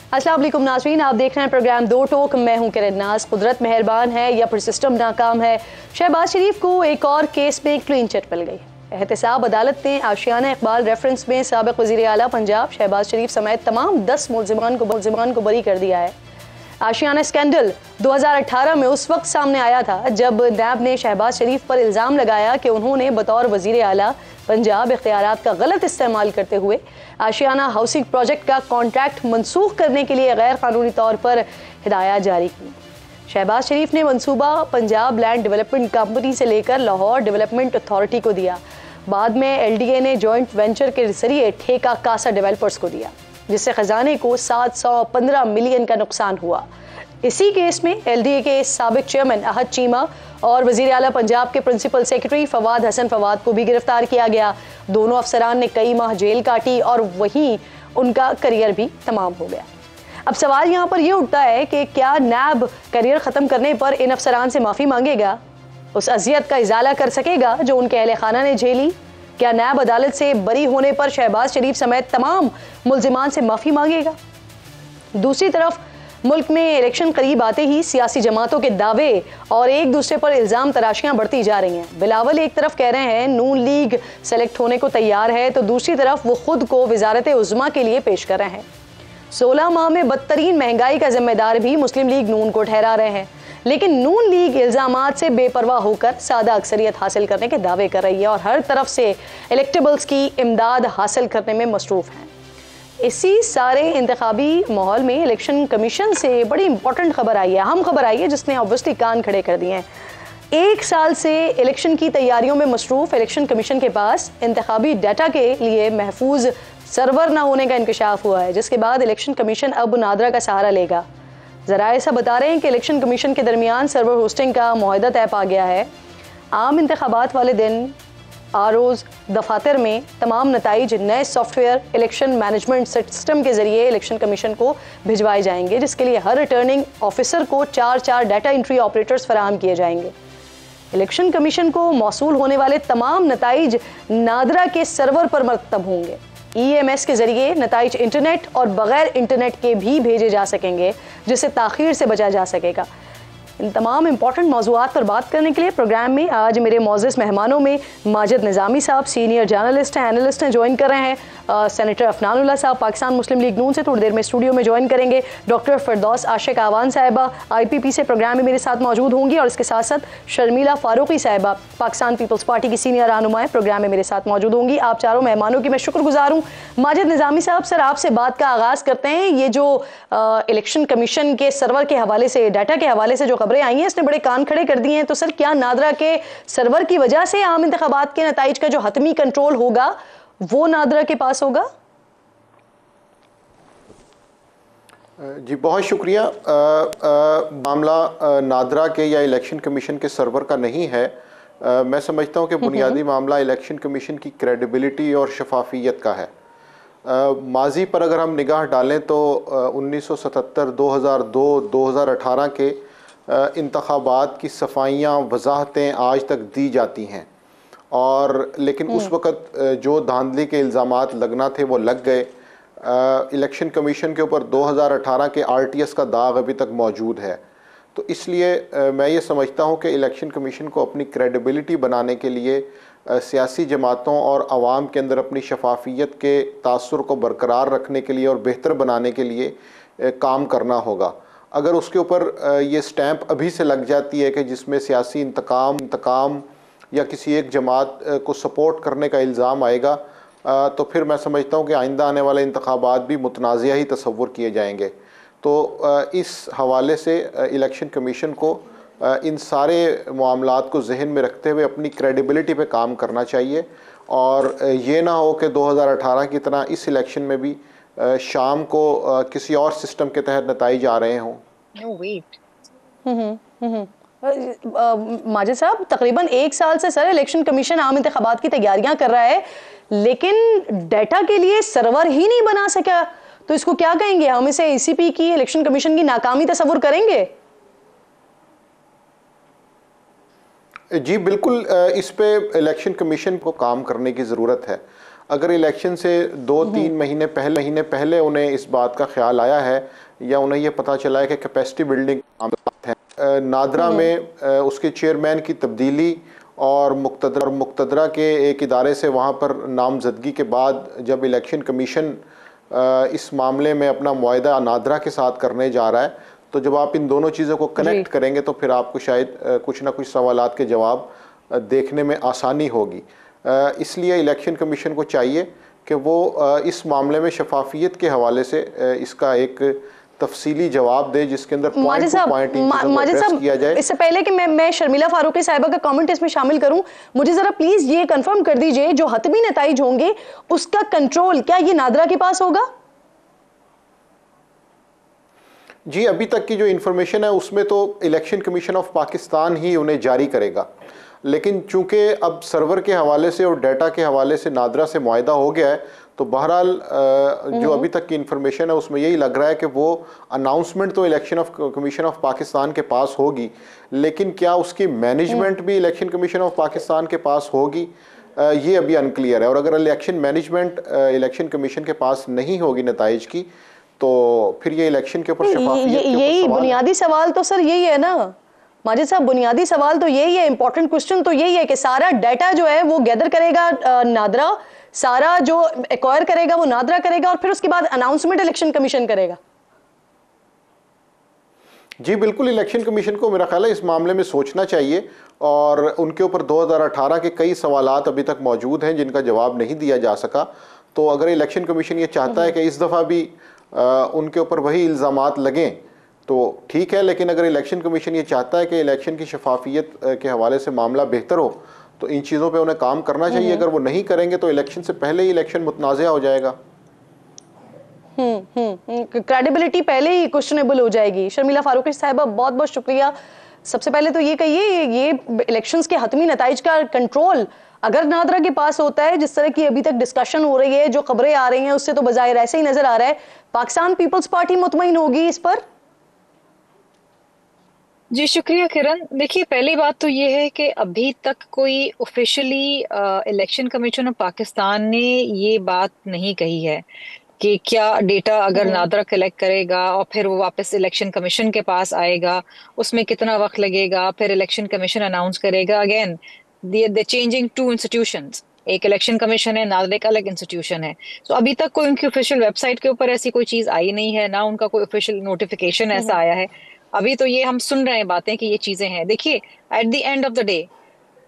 अस्सलाम वालेकुम नाज़रीन, आप देख रहे हैं प्रोग्राम दो टोक। मैं हूं किरण नाज। कुदरत मेहरबान है या फिर सिस्टम नाकाम है, शहबाज शरीफ को एक और केस में क्लीन चिट मिल गई। एहतसाब अदालत ने आशियाना इकबाल रेफरेंस में साबिक़ वज़ीर आला पंजाब शहबाज शरीफ समेत तमाम 10 मुलज़िमान को बरी कर दिया है। आशियाना स्कैंडल 2018 में उस वक्त सामने आया था जब नैब ने शहबाज शरीफ पर इल्ज़ाम लगाया कि उन्होंने बतौर वज़ीर आला पंजाब इख्तियारात का गलत इस्तेमाल करते हुए आशियाना हाउसिंग प्रोजेक्ट का कॉन्ट्रैक्ट मनसूख करने के लिए गैर कानूनी तौर पर हिदायत जारी की। शहबाज शरीफ ने मनसूबा पंजाब लैंड डेवलपमेंट कंपनी से लेकर लाहौर डेवलपमेंट अथॉरिटी को दिया। बाद में LDA ने जॉइंट वेंचर के जरिए ठेका कासा डेवलपर्स को दिया, जिससे खजाने को 715 मिलियन का नुकसान हुआ। इसी केस में LDA के साबिक चेयरमैन अहद चीमा और वज़ीर आला पंजाब के प्रिंसिपल सेक्रेटरी फवाद हसन फवाद को भी गिरफ्तार किया गया। दोनों अफसरान ने कई माह जेल काटी और वहीं उनका करियर भी तमाम हो गया। अब सवाल यहाँ पर यह उठता है कि क्या नैब करियर ख़त्म करने पर इन अफसरान से माफ़ी मांगेगा, उस अजियत का इजाला कर सकेगा जो उनके अहले खाना ने झेली? क्या नैब अदालत से बरी होने पर शहबाज शरीफ समेत तमाम मुल्जिमान से माफ़ी मांगेगा? दूसरी तरफ मुल्क में इलेक्शन करीब आते ही सियासी जमातों के दावे और एक दूसरे पर इल्ज़ाम तराशियां बढ़ती जा रही हैं। बिलावल एक तरफ कह रहे हैं नून लीग सेलेक्ट होने को तैयार है, तो दूसरी तरफ वो खुद को वजारत उज़्मा के लिए पेश कर रहे हैं। 16 माह में बदतरीन महंगाई का जिम्मेदार भी मुस्लिम लीग नून को ठहरा रहे हैं, लेकिन नून लीग इल्ज़ामात से बेपरवाह होकर सादा अक्सरियत हासिल करने के दावे कर रही है और हर तरफ से इलेक्टेबल्स की इमदाद हासिल करने में मसरूफ़ है। इसी सारे इंतखाबी माहौल में इलेक्शन कमीशन से बड़ी इंपॉर्टेंट खबर आई है, अहम खबर आई है, जिसने ऑब्वियसली कान खड़े कर दिए हैं। 1 साल से इलेक्शन की तैयारियों में मसरूफ़ इलेक्शन कमीशन के पास इंतखाबी डाटा के लिए महफूज सर्वर न होने का इंकशाफ हुआ है, जिसके बाद इलेक्शन कमीशन अब नादरा का सहारा लेगा। ज़रा ऐसा बता रहे हैं कि इलेक्शन कमीशन के दरमियान सर्वर होस्टिंग का मुआहदा तय पा गया है। आम इंतखाबात वाले दिन आरओज़ दफातर में तमाम नताइज नए सॉफ्टवेयर इलेक्शन मैनेजमेंट सिस्टम के जरिए इलेक्शन कमीशन को भिजवाए जाएंगे, जिसके लिए हर रिटर्निंग ऑफिसर को 4 डाटा एंट्री ऑपरेटर्स फराहम किए जाएंगे। इलेक्शन कमीशन को मौसूल होने वाले तमाम नताइज नादरा के सर्वर पर मरतब होंगे। EMS के जरिए नताइज इंटरनेट और बगैर इंटरनेट के भी भेजे जा सकेंगे, जिससे ताख़ीर से बचा जा सकेगा। इन तमाम इंपॉर्टेंट मौज़ूआत पर बात करने के लिए प्रोग्राम में आज मेरे मोअज़्ज़ज़ मेहमानों में माजिद निज़ामी साहब सीनियर जर्नलिस्ट हैं, एनालिस्ट हैं, ज्वाइन कर रहे हैं। सेनेटर अफनानुल्लाह साहब पाकिस्तान मुस्लिम लीग नून से थोड़ी देर में स्टूडियो में ज्वाइन करेंगे। डॉक्टर फ़िरदौस आशिक आवान साहिबा IPP से प्रोग्राम में मेरे साथ मौजूद होंगी और इसके साथ साथ शर्मिला फ़ारूकी साहिबा पाकिस्तान पीपल्स पार्टी की सीनियर रहनुमाएं प्रोग्राम में मेरे साथ मौजूद होंगी। आप चारों मेहमानों की मैं शुक्रगुजार हूँ। माजिद निज़ामी साहब, सर आपसे बात का आगाज़ करते हैं। ये जो इलेक्शन कमीशन के सर्वर के हवाले से, डाटा के हवाले से जो खबरें आई हैं, इसने बड़े कान खड़े कर दिए हैं। तो सर, क्या नादरा के सर्वर की वजह से आम इंतखाबात के नताइज का जो हतमी कंट्रोल होगा वो नादरा के पास होगा? जी बहुत शुक्रिया। मामला नादरा के या इलेक्शन कमीशन के सर्वर का नहीं है। मैं समझता हूँ कि बुनियादी मामला इलेक्शन कमीशन की क्रेडिबिलिटी और शफाफियत का है। माजी पर अगर हम निगाह डालें तो 1977, 2002, 2018 के इंतखाबात की सफाइयाँ वजाहतें आज तक दी जाती हैं, और लेकिन उस वक़्त जो धांधली के इल्ज़ामात लगना थे वो लग गए। इलेक्शन कमीशन के ऊपर 2018 के RTS का दाग अभी तक मौजूद है। तो इसलिए मैं ये समझता हूँ कि इलेक्शन कमीशन को अपनी क्रेडिबिलिटी बनाने के लिए सियासी जमातों और आवाम के अंदर अपनी शफाफियत के तासुर को बरकरार रखने के लिए और बेहतर बनाने के लिए काम करना होगा। अगर उसके ऊपर ये स्टैंप अभी से लग जाती है कि जिसमें सियासी इंतकाम या किसी एक जमात को सपोर्ट करने का इल्ज़ाम आएगा, तो फिर मैं समझता हूँ कि आइंदा आने वाले इंतखाबात भी मुतनाज़िया ही तसव्वुर किए जाएंगे। तो इस हवाले से इलेक्शन कमीशन को इन सारे मामलात को जहन में रखते हुए अपनी क्रेडिबिलिटी पे काम करना चाहिए, और ये ना हो कि 2018 की तरह इस इलेक्शन में भी शाम को किसी और सिस्टम के तहत नताइज आ रहे हों। माजिद साहब, तकरीबन 1 साल से सर इलेक्शन कमीशन आम इंतखाबात की तैयारियां कर रहा है, लेकिन डाटा के लिए सर्वर ही नहीं बना सका, तो इसको क्या कहेंगे? हम इसे ACP की, इलेक्शन कमीशन की नाकामी तस्वुर करेंगे? जी बिल्कुल, इस पे इलेक्शन कमीशन को काम करने की ज़रूरत है। अगर इलेक्शन से 2-3 महीने पहले उन्हें इस बात का ख्याल आया है या उन्हें ये पता चला है कि कैपेसिटी बिल्डिंग है, नादरा में उसके चेयरमैन की तब्दीली और मुक्तदरा के एक इदारे से वहाँ पर नामजदगी के बाद जब इलेक्शन कमीशन इस मामले में अपना मुआहदा नादरा के साथ करने जा रहा है, तो जब आप इन दोनों चीज़ों को कनेक्ट करेंगे तो फिर आपको शायद कुछ ना कुछ सवालात के जवाब देखने में आसानी होगी। इसलिए इलेक्शन कमीशन को चाहिए कि वो इस मामले में शफाफियत के हवाले से इसका एक तफसीली जवाब दे, जिसके अंदर पॉइंट टू पॉइंट एड्रेस किया जाए। इससे पहले कि मैं शर्मिला फारूकी साहिबा का कमेंट इसमें शामिल करूं, मुझे जरा प्लीज ये कंफर्म कर दीजिए, जो हतमी नताइज होंगे उसका कंट्रोल क्या ये नादरा के पास होगा? जी, अभी तक की जो इन्फॉर्मेशन है उसमें तो इलेक्शन कमीशन ऑफ पाकिस्तान ही उन्हें जारी करेगा, लेकिन चूंकि अब सर्वर के हवाले से और डाटा के हवाले से नादरा से मुआहदा हो गया है, तो बहरहाल जो अभी तक की इन्फॉर्मेशन है उसमें यही लग रहा है कि वो अनाउंसमेंट तो election of commission of Pakistan के पास होगी, लेकिन क्या उसकी मैनेजमेंट भी इलेक्शन कमीशन ऑफ पाकिस्तान के पास होगी, ये अभी अनक्लियर है। और अगर इलेक्शन मैनेजमेंट इलेक्शन कमीशन के पास नहीं होगी नताइज की, तो फिर ये इलेक्शन के ऊपर शफाफियत के ऊपर यही बुनियादी सवाल तो सर यही है ना माजिद साहब, बुनियादी सवाल तो यही है, इंपॉर्टेंट क्वेश्चन तो यही है कि सारा डाटा जो है वो गैदर करेगा नादरा, सारा जो एक्वायर करेगा वो नादरा करेगा, और फिर उसके बाद अनाउंसमेंट इलेक्शन कमीशन करेगा। जी बिल्कुल, इलेक्शन कमीशन को मेरा ख्याल है इस मामले में सोचना चाहिए, और उनके ऊपर 2018 के कई सवालात अभी तक मौजूद हैं जिनका जवाब नहीं दिया जा सका। तो अगर इलेक्शन कमीशन ये चाहता है कि इस दफ़ा भी उनके ऊपर वही इल्ज़ामात लगें तो ठीक है, लेकिन अगर इलेक्शन कमीशन ये चाहता है कि इलेक्शन की शफाफियत के हवाले से मामला बेहतर हो, तो इन चीज़ों पे उन्हें काम करना चाहिए। अगर वो नहीं करेंगे तो इलेक्शन से पहले ही इलेक्शन मुतनाज़ा हो जाएगा। क्रेडिबिलिटी पहले ही क्वेश्चनेबल हो जाएगी। शर्मिला फारूकी साहिबा, बहुत बहुत शुक्रिया। सबसे पहले तो ये कहिए, ये इलेक्शंस के हतमी नताइज का कंट्रोल अगर नादरा के पास होता है, जिस तरह की अभी तक डिस्कशन हो रही है, जो खबरें आ रही हैं, उससे तो बजाय ऐसे ही नजर आ रहा है, पाकिस्तान पीपल्स पार्टी मुतमईन होगी इस पर? जी शुक्रिया किरण। देखिए, पहली बात तो ये है कि अभी तक कोई officially election commission of Pakistan ने ये बात नहीं कही है कि क्या डेटा अगर नादरा कलेक्ट करेगा और फिर वो वापस इलेक्शन कमीशन के पास आएगा, उसमें कितना वक्त लगेगा, फिर इलेक्शन कमीशन अनाउंस करेगा। Again they changing two institutions, एक इलेक्शन कमीशन है, नादरा एक अलग इंस्टीट्यूशन है। तो अभी तक कोई उनकी ऑफिशियल वेबसाइट के ऊपर ऐसी कोई चीज आई नहीं है, ना उनका कोई ऑफिशियल नोटिफिकेशन ऐसा आया है। अभी तो ये हम सुन रहे हैं बातें कि ये चीजें हैं। देखिए, at the end of the day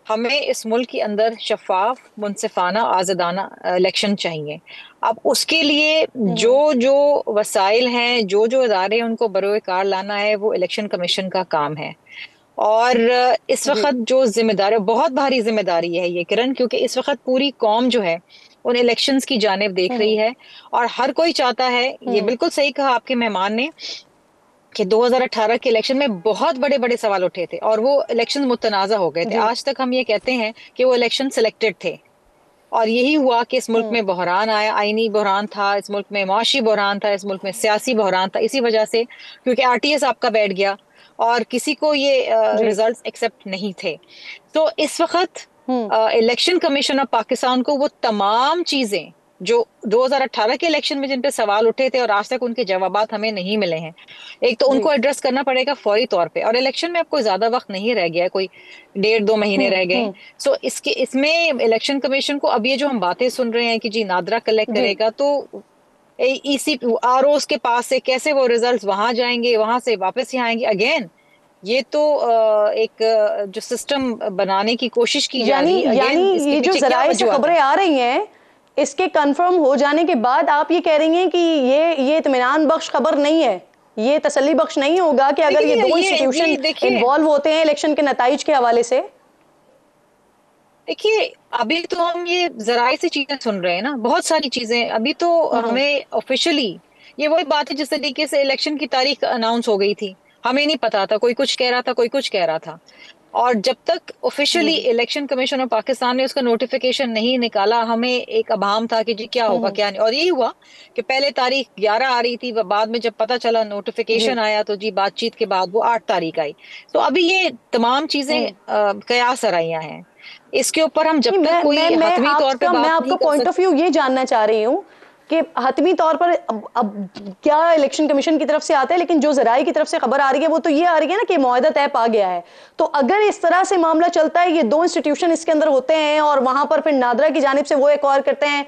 हमें इस मुल्क के अंदर शफाफ, मुनसिफाना, आज़ादाना इलेक्शन चाहिए। अब उसके लिए जो जो वसाइल हैं, जो जो इदारे हैं, उनको बरोए कार लाना है, वो इलेक्शन कमीशन का काम है। और इस वक्त जो जिम्मेदारी, बहुत भारी जिम्मेदारी है ये किरण, क्योंकि इस वक्त पूरी कौम जो है उन इलेक्शंस की जानिब देख रही है, और हर कोई चाहता है, ये बिल्कुल सही कहा आपके मेहमान ने, कि 2018 के इलेक्शन में बहुत बड़े बड़े सवाल उठे थे और वो इलेक्शन मुतनाज़ा हो गए थे। आज तक हम ये कहते हैं कि वो इलेक्शन सिलेक्टेड थे, और यही हुआ कि इस मुल्क में बहरान आया, आईनी बहरान था, इस मुल्क में मुआशी बहरान था, इस मुल्क में सियासी बहरान था, इसी वजह से क्योंकि आरटीएस आपका बैठ गया और किसी को ये रिजल्ट्स एक्सेप्ट नहीं थे। तो इस वक्त इलेक्शन कमीशन ऑफ पाकिस्तान को वो तमाम चीजें जो 2018 के इलेक्शन में जिन पे सवाल उठे थे और आज तक उनके जवाबात हमें नहीं मिले हैं, एक तो उनको एड्रेस करना पड़ेगा फौरी तौर पे। और इलेक्शन में अब कोई ज्यादा वक्त नहीं रह गया है, कोई 1.5-2 महीने रह गए। सो इसमें इलेक्शन कमीशन को अब ये जो हम बातें सुन रहे हैं कि जी नादरा कलेक्ट करेगा, तो ईसी आरओस के पास से कैसे वो रिजल्ट्स वहां जाएंगे, वहां से वापस ही आएंगे। अगेन ये तो एक जो सिस्टम बनाने की कोशिश की जा रही है। यानी ये जो जराए से खबरें आ रही हैं, इसके कंफर्म हो जाने के बाद आप ये कह रही हैं कि ये इत्मीनान बख्श खबर नहीं है, ये तसल्ली बख्श नहीं होगा कि अगर ये दो इंस्टीट्यूशन इन्वॉल्व होते हैं इलेक्शन के नताइज के हवाले से? देखिए, अभी तो हम ये जराए से चीजें सुन रहे हैं ना, बहुत सारी चीजें। अभी तो हमें ऑफिशियली ये वही बात है जिस तरीके से इलेक्शन की तारीख अनाउंस हो गई थी, हमें नहीं पता था, कोई कुछ कह रहा था, कोई कुछ कह रहा था। और जब तक officially election commission of Pakistan ने उसका नोटिफिकेशन नहीं निकाला, हमें एक अभाम था कि जी क्या होगा क्या नहीं। और यही हुआ कि पहले तारीख 11 आ रही थी, बाद में जब पता चला नोटिफिकेशन आया तो जी बातचीत के बाद वो 8 तारीख आई। तो अभी ये तमाम चीजें कयास आराइयां हैं। इसके ऊपर हम जब तक कोई मैं हतमी तौर पे बात मैं नहीं आपका कर पॉइंट ऑफ व्यू ये जानना चाह रही हूँ कि हतमी तौर पर अब क्या इलेक्शन कमीशन की तरफ से आता है, लेकिन जो जराए की तरफ से खबर आ रही है वो तो ये आ रही है ना कि मुआहदा तय पा गया है। तो अगर इस तरह से मामला चलता है, ये दो इंस्टीट्यूशन इसके अंदर होते हैं और वहां पर फिर नादरा की जानिब से वो एक और करते हैं,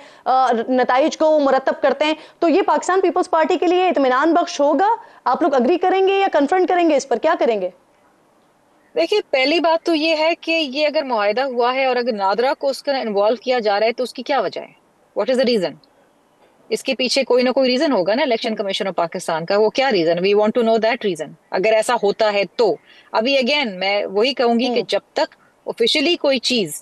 नताइज को मुरतब करते हैं, तो ये पाकिस्तान पीपल्स पार्टी के लिए इत्मीनान बख्श होगा? आप लोग अग्री करेंगे या कन्फ्रंट करेंगे? इस पर क्या करेंगे? देखिए, पहली बात तो ये है कि ये अगर मुआहदा हुआ है और अगर नादरा को उसका इन्वॉल्व किया जा रहा है तो उसकी क्या वजह है? What is the reason? इसके पीछे कोई ना कोई रीजन होगा ना इलेक्शन कमीशन ऑफ पाकिस्तान का। वो क्या reason? We want to know that reason, अगर ऐसा होता है तो। अभी अगेन मैं वही कहूंगी कि जब तक ऑफिशियली कोई चीज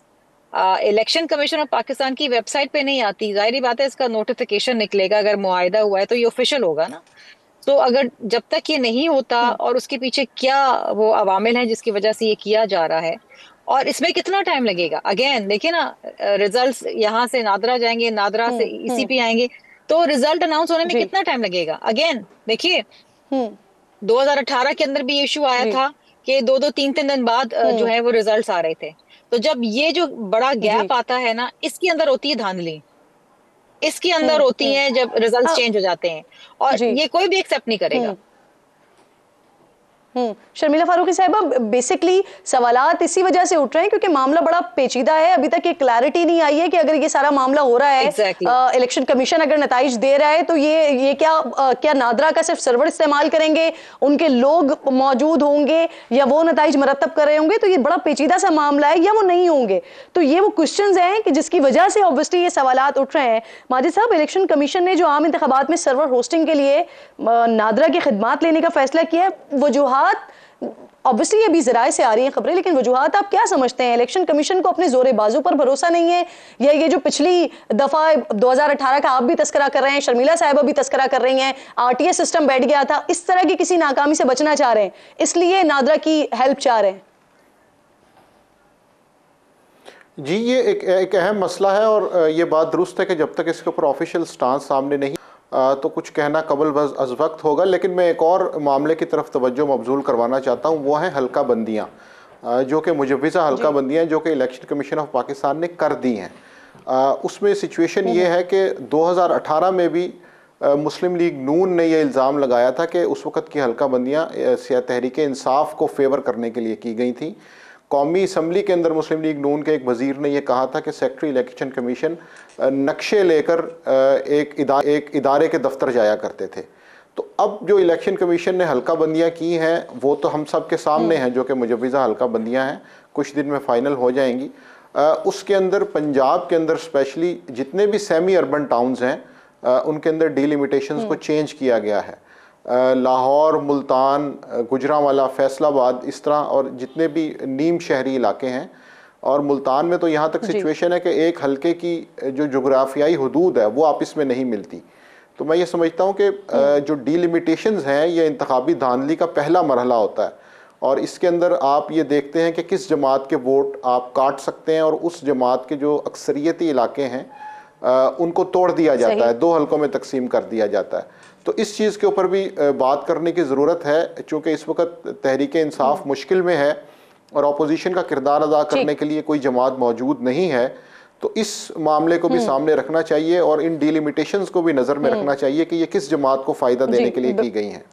इलेक्शन कमीशन ऑफ पाकिस्तान की वेबसाइट पे नहीं आती, जाहिर बात है इसका नोटिफिकेशन निकलेगा। अगर मुआहदा हुआ है तो ये ऑफिशियल होगा ना। तो अगर जब तक ये नहीं होता और उसके पीछे क्या वो अवामिल हैं जिसकी वजह से ये किया जा रहा है और इसमें कितना टाइम लगेगा। अगेन देखिए ना, रिजल्ट्स यहाँ से नादरा जाएंगे, नादरा से ईसीपी आएंगे, तो रिजल्ट अनाउंस होने में कितना टाइम लगेगा। अगेन देखिए, 2018 के अंदर भी इशू आया था कि 2-2 3-3 दिन बाद जो है वो रिजल्ट्स आ रहे थे। तो जब ये जो बड़ा गैप आता है ना, इसके अंदर होती है धांधली, इसके अंदर होती है जब रिजल्ट्स चेंज हो जाते हैं, और ये कोई भी एक्सेप्ट नहीं करेगा। शर्मिला फारूकी साहिबा, बेसिकली सवालात इसी वजह से उठ रहे हैं क्योंकि मामला बड़ा पेचीदा है। अभी तक ये क्लैरिटी नहीं आई है कि अगर ये सारा मामला हो रहा है, इलेक्शन कमीशन अगर नताइज दे रहा है, तो ये क्या नादरा का सिर्फ सर्वर इस्तेमाल करेंगे, उनके लोग मौजूद होंगे, या वो नताइज मरतब कर रहे होंगे? तो ये बड़ा पेचीदा सा मामला है, या वो नहीं होंगे? तो ये वो क्वेश्चंस हैं कि जिसकी वजह से ऑब्वियसली ये सवालात उठ रहे हैं। माजिद साहब, इलेक्शन कमीशन ने जो आम इंतखाबात में सर्वर होस्टिंग के लिए नादरा की खिदमात लेने का फैसला किया है, वजूहात ऑब्वियसली ये भी जराए से आ रही हैं खबरें, लेकिन वजूहात आप क्या समझते हैं? इलेक्शन कमीशन को अपने जोरे बाजू पर भरोसा नहीं है, या ये जो पिछली दफा 2018 का आप भी तस्करा कर रहे हैं, शर्मिला साहिबा भी तस्करा कर रही हैं, आरटीए सिस्टम बैठ गया था, इस तरह की किसी नाकामी से बचना चाह रहे हैं, इसलिए नादरा की हेल्प चाह रहे हैं? जी, ये एक अहम मसला है और ये बात दुरुस्त है कि जब तक इसके ऊपर ऑफिशियल स्टांस सामने नहीं तो कुछ कहना कबल अज़ वक्त होगा। लेकिन मैं एक और मामले की तरफ तवज्जो मबजूल करवाना चाहता हूँ, वो है हल्का बंदियाँ, जो कि मुजव्विज़ा हल्का बंदियाँ जो कि इलेक्शन कमीशन ऑफ पाकिस्तान ने कर दी हैं। उसमें सिचुएशन ये है कि 2018 में भी मुस्लिम लीग नून ने यह इल्ज़ाम लगाया था कि उस वक़्त की हल्का बंदियाँ तहरीक इंसाफ को फेवर करने के लिए की गई थी। कौमी असम्बली के अंदर मुस्लिम लीग नून के एक वज़ीर ने यह कहा था कि सेक्रेटरी इलेक्शन कमीशन नक्शे लेकर एक इदारे के दफ्तर जाया करते थे। तो अब जो इलेक्शन कमीशन ने हल्का बंदियाँ की हैं वो तो हम सब के सामने हैं, जो कि मुजव्विज़ा हल्का बंदियाँ हैं, कुछ दिन में फ़ाइनल हो जाएंगी। उसके अंदर पंजाब के अंदर स्पेशली जितने भी सेमी अर्बन टाउन्स हैं उनके अंदर डिलिमिटेशंस को चेंज किया गया है। लाहौर, मुल्तान, गुजरांवाला, फैसलाबाद, इस तरह और जितने भी नीम शहरी इलाके हैं, और मुल्तान में तो यहाँ तक सिचुएशन है कि एक हल्के की जो जोग्राफियाई हदूद है वो आपस में नहीं मिलती। तो मैं ये समझता हूँ कि जो डिलिमिटेशंस हैं ये इंतखाबी धांधली का पहला मरहला होता है, और इसके अंदर आप ये देखते हैं कि किस जमात के वोट आप काट सकते हैं, और उस जमात के जो अक्सरियती इलाके हैं उनको तोड़ दिया जाता है, दो हल्कों में तकसीम कर दिया जाता है। तो इस चीज़ के ऊपर भी बात करने की ज़रूरत है, चूँकि इस वक्त तहरीक इंसाफ मुश्किल में है और अपोजिशन का किरदार अदा करने के लिए कोई जमात मौजूद नहीं है। तो इस मामले को भी सामने रखना चाहिए और इन डिलिमिटेशंस को भी नज़र में रखना चाहिए कि ये किस जमात को फ़ायदा देने के लिए की गई हैं।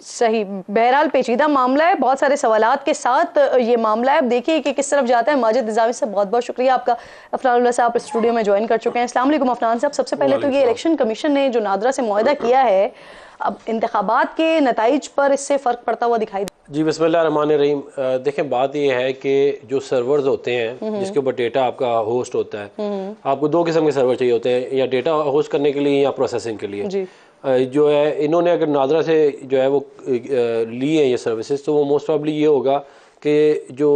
सही, बहरहाल पेचीदा मामला है, बहुत सारे सवालात के साथ ये मामला है। अब देखिए कि किस तरफ जाता है। माजिद निज़ामी साहब, बहुत बहुत शुक्रिया आपका। अफनान साहब स्टूडियो में ज्वाइन कर चुके हैं। अस्सलाम वालेकुम अफनान साहब। सबसे पहले तो ये इलेक्शन कमीशन ने जो नादरा से मुआहदा किया है, अब इंतखाबात के नताइज पर इससे फ़र्क पड़ता हुआ दिखाई जी। बिस्मिल्लाहिर्रहमानिर्रहीम। देखें, बात ये है कि जो सर्वर्स होते हैं जिसके ऊपर डेटा आपका होस्ट होता है, आपको दो किस्म के सर्वर चाहिए होते हैं, या डेटा होस्ट करने के लिए या प्रोसेसिंग के लिए। जो है इन्होंने अगर नादरा से जो है वो लिए हैं ये सर्विसेज, तो वो मोस्ट प्रॉब्ली ये होगा कि जो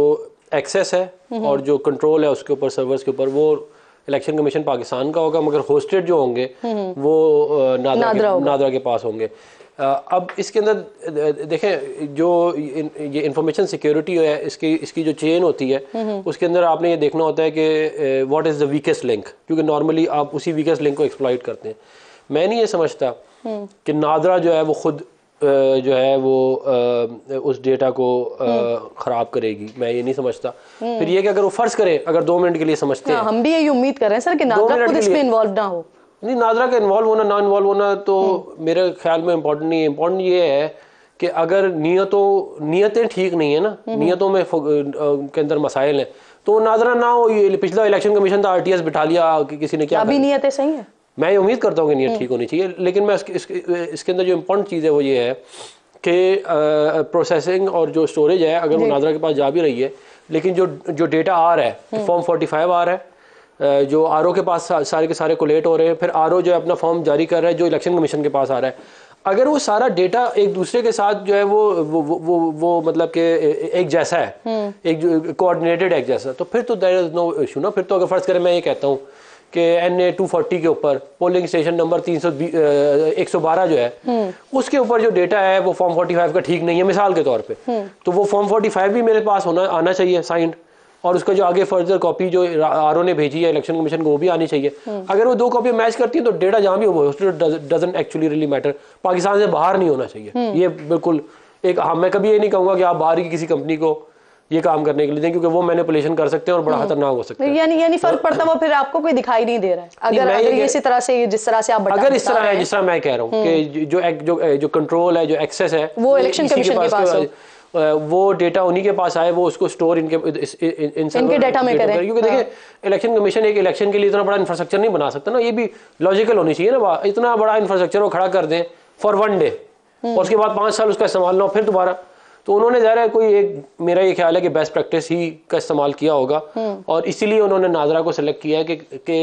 एक्सेस है और जो कंट्रोल है उसके ऊपर, सर्वर्स के ऊपर, वो इलेक्शन कमीशन पाकिस्तान का होगा, मगर होस्टेड जो होंगे वो नादरा के पास होंगे। अब इसके अंदर देखें, जो ये इंफॉर्मेशन सिक्योरिटी है, इसकी जो चेन होती है उसके अंदर आपने ये देखना होता है कि what is the weakest link, क्योंकि नॉर्मली आप उसी वीकेस्ट लिंक को एक्सप्लॉइट करते हैं। मैं नहीं ये समझता कि नादरा जो है वो खुद जो है वो उस डेटा को ख़राब करेगी, मैं ये नहीं समझता। फिर ये कि अगर वो फ़र्ज़ करें, अगर 2 मिनट के लिए समझते हैं, हम भी यही उम्मीद कर रहे हैं सर कि नादरा खुद इसमें इन्वॉल्व ना हो। नहीं, नादरा का इन्वॉल्व होना ना इन्वॉल्व होना तो मेरे ख्याल में इम्पोर्टेंट नहीं है। इम्पोर्टेंट ये है कि अगर नीयतें ठीक नहीं है ना, नियतों में के अंदर मसाइल हैं, तो नादरा ना हो। ये पिछला इलेक्शन कमीशन था, RTS बिठा लिया कि किसी ने क्या, अभी नियतें सही है। मैं ये उम्मीद करता हूँ कि नीयत ठीक होनी चाहिए, लेकिन मैं इसके अंदर जो इम्पोर्टेंट चीज़ है वो ये है कि प्रोसेसिंग और जो स्टोरेज है, अगर वो नादरा के पास जा भी रही है, लेकिन जो डेटा आ रहा है, फॉर्म 45 आ रहा है, जो RO के पास सारे के सारे कोलेट हो रहे हैं, फिर RO जो है अपना फॉर्म जारी कर रहा है, जो इलेक्शन कमीशन के पास आ रहा है, अगर वो सारा डेटा एक दूसरे के साथ जो है वो मतलब कि एक जैसा है, एक जो कोऑर्डिनेटेड एक जैसा, तो फिर तो देयर इज नो इशू ना। फिर तो अगर फर्ज करें मैं ये कहता हूँ कि NA 240 के ऊपर पोलिंग स्टेशन नंबर 112 जो है, उसके ऊपर जो डेटा है वो फॉर्म 45 का ठीक नहीं है, मिसाल के तौर पे, तो वो फॉर्म 45 भी मेरे पास आना चाहिए साइंड, और उसका जो आगे फर्दर कॉपी जो RO ने भेजी है इलेक्शन कमीशन को, वो भी आनी चाहिए। अगर वो 2 कॉपी मैच करती है तो डेटा जहाँ भी हो, doesn't actually really matter, Pakistan से बाहर नहीं होना चाहिए। ये बिल्कुल एक, मैं कभी ये नहीं कहूँगा कि आप बाहर की किसी कंपनी को ये काम करने के लिए दें, क्योंकि वो मैनिपुलेशन कर सकते हैं और बड़ा खतरनाक हो सकता है। यानी फर्क पड़ता हुआ फिर आपको कोई दिखाई नहीं दे रहा है अगर ये इसी तरह से, जिस तरह से आप अगर इस तरह है, जिस तरह मैं कह रहा हूँ कि जो कंट्रोल है, जो एक्सेस है, वो इलेक्शन कमीशन के पास हो, वो डेटा उन्हीं के पास आए, वो उसको स्टोर इनके डेटा में करें। क्योंकि देखिए इलेक्शन कमीशन एक इलेक्शन के लिए इतना बड़ा इंफ्रास्ट्रक्चर नहीं बना सकता ना, ये भी लॉजिकल होनी चाहिए ना। इतना बड़ा इंफ्रास्ट्रक्चर वो खड़ा कर दें फॉर 1 डे और उसके बाद 5 साल उसका इस्तेमाल ना हो फिर दोबारा, तो उन्होंने ज़ाहिर है कोई एक, मेरा ये ख्याल है कि बेस्ट प्रैक्टिस ही का इस्तेमाल किया होगा, और इसीलिए उन्होंने नादरा को सिलेक्ट किया है कि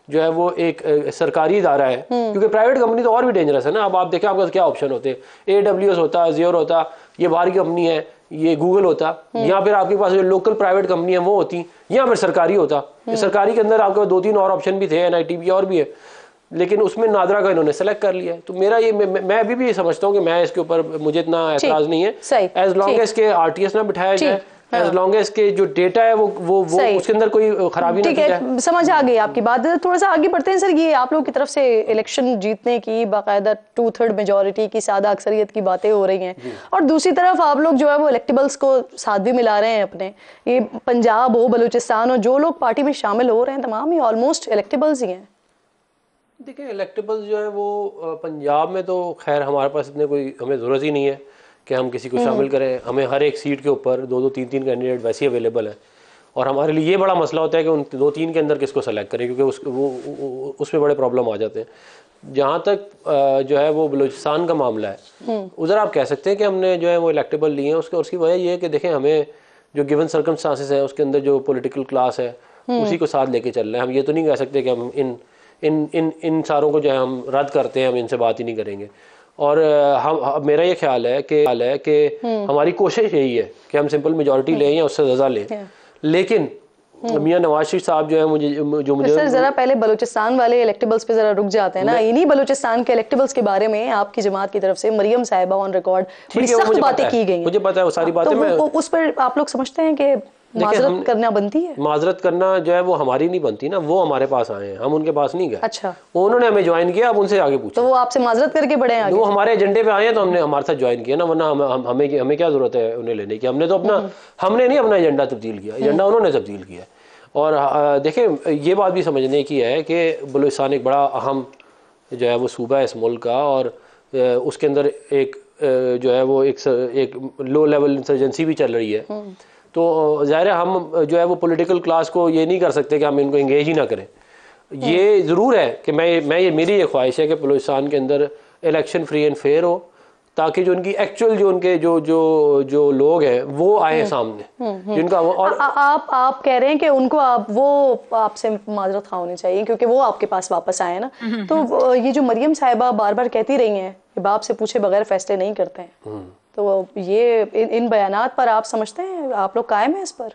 जो है वो एक सरकारी इदारा है, क्योंकि प्राइवेट कंपनी तो और भी डेंजरस है ना। अब आप देखें आपके पास क्या ऑप्शन होते हैं, AWS होता, Azure होता, ये बाहर की कंपनी है, ये गूगल होता, या फिर आपके पास जो लोकल प्राइवेट कंपनी है वो होती, या फिर सरकारी होता। सरकारी के अंदर आपके 2-3 और ऑप्शन भी थे, NITB और भी है, लेकिन उसमें नादरा का इन्होंने सेलेक्ट कर लिया है। तो मेरा ये, मैं अभी भी ये समझता हूँ कि मैं इसके ऊपर, मुझे इतना एतराज नहीं है, एज लॉन्ग एज के RTS ना बिठाया जाए, एज लॉन्ग एज के जो डेटा है वो उसके अंदर कोई खराबी नहीं है। समझ आ गई आपकी बात। थोड़ा सा आगे बढ़ते हैं सर, ये आप लोग की तरफ से इलेक्शन जीतने की बाकायदा 2/3 मेजोरिटी की, सादा अक्सरियत की बातें हो रही हैं, और दूसरी तरफ आप लोग जो है वो इलेक्टेबल्स को साथ भी मिला रहे हैं अपने। ये पंजाब हो, बलूचिस्तान हो, जो लोग पार्टी में शामिल हो रहे हैं तमाम ही ऑलमोस्ट इलेक्टेबल्स ही हैं। देखिए इलेक्टेबल्स जो है वो पंजाब में तो खैर हमारे पास इतने कोई, हमें ज़रूरत ही नहीं है कि हम किसी को शामिल करें। हमें हर एक सीट के ऊपर 2-2, 3-3 कैंडिडेट वैसे ही अवेलेबल है, और हमारे लिए ये बड़ा मसला होता है कि उन 2-3 के अंदर किसको सेलेक्ट करें, क्योंकि उसमें बड़े प्रॉब्लम आ जाते हैं। जहाँ तक जो है वो बलूचिस्तान का मामला है, उधर आप कह सकते हैं कि हमने जो है वो इलेक्टेबल लिए हैं। उसकी वजह ये है कि देखें हमें जो गिवन सर्कमस्टांसेस है उसके अंदर जो पॉलिटिकल क्लास है उसी को साथ लेके चल रहे हैं। हम ये तो नहीं कह सकते कि हम इन सारों को जो है हम रद्द करते हैं, हम इनसे बात ही नहीं करेंगे। और मेरा ये ख्याल है कि हमारी कोशिश यही है कि हम सिंपल मेजॉरिटी लें या उससे ज़्यादा लें, लेकिन मियां नवाज शरीफ साहब जो है मुझे सर जरा पहले बलूचिस्तान वाले इलेक्टेबल्स पे जरा रुक जाते हैं ना। इन्हीं बलूचिस्तान के इलेक्टेबल्स के बारे में आपकी जमात की तरफ से मरियम साहिबा ऑन रिकॉर्ड बड़ी सख्त बातें की गई हैं, मुझे पता है वो सारी बातें। तो उस पर आप लोग समझते हैं कि माजरत करना बनती है? माजरत करना जो है वो हमारी नहीं बनती ना, वो हमारे पास आए हैं, हम उनके पास नहीं गए। अच्छा, उन्होंने हमें ज्वाइन किया, अब उनसे आगे पूछो। तो वो आपसे माजरत करके बढ़े हैं आगे? वो हमारे एजेंडे पे आए हैं तो हमने हमारे साथ ज्वाइन किया ना, वरना हमें क्या जरूरत है उन्हें लेने की। हमने तो हमने नहीं अपना एजेंडा तब्दील किया, एजेंडा उन्होंने तब्दील किया। और देखें ये बात भी समझने की है कि बलूचिस्तान एक बड़ा अहम जो है वो सूबा है इस मुल्क का, और उसके अंदर एक जो है वो एक लो लेवल इंसर्जेंसी भी चल रही है। तो ज़ाहिर है हम जो है वो पॉलिटिकल क्लास को ये नहीं कर सकते कि हम इनको इंगेज ही ना करें। ये ज़रूर है कि मेरी ये ख्वाहिश है कि बलूचिस्तान के अंदर इलेक्शन फ्री एंड फेयर हो, ताकि जो उनकी एक्चुअल जो उनके जो लोग हैं वो आए सामने जिनका वो। और आप कह रहे हैं कि उनको वो आपसे माजरत खा होनी चाहिए क्योंकि वो आपके पास वापस आए ना। तो ये जो मरियम साहिबा बार बार कहती रही हैं कि बाप से पूछे बगैर फैसले नहीं करते हैं, तो ये इन बयानात पर आप समझते हैं आप लोग कायम हैं इस पर?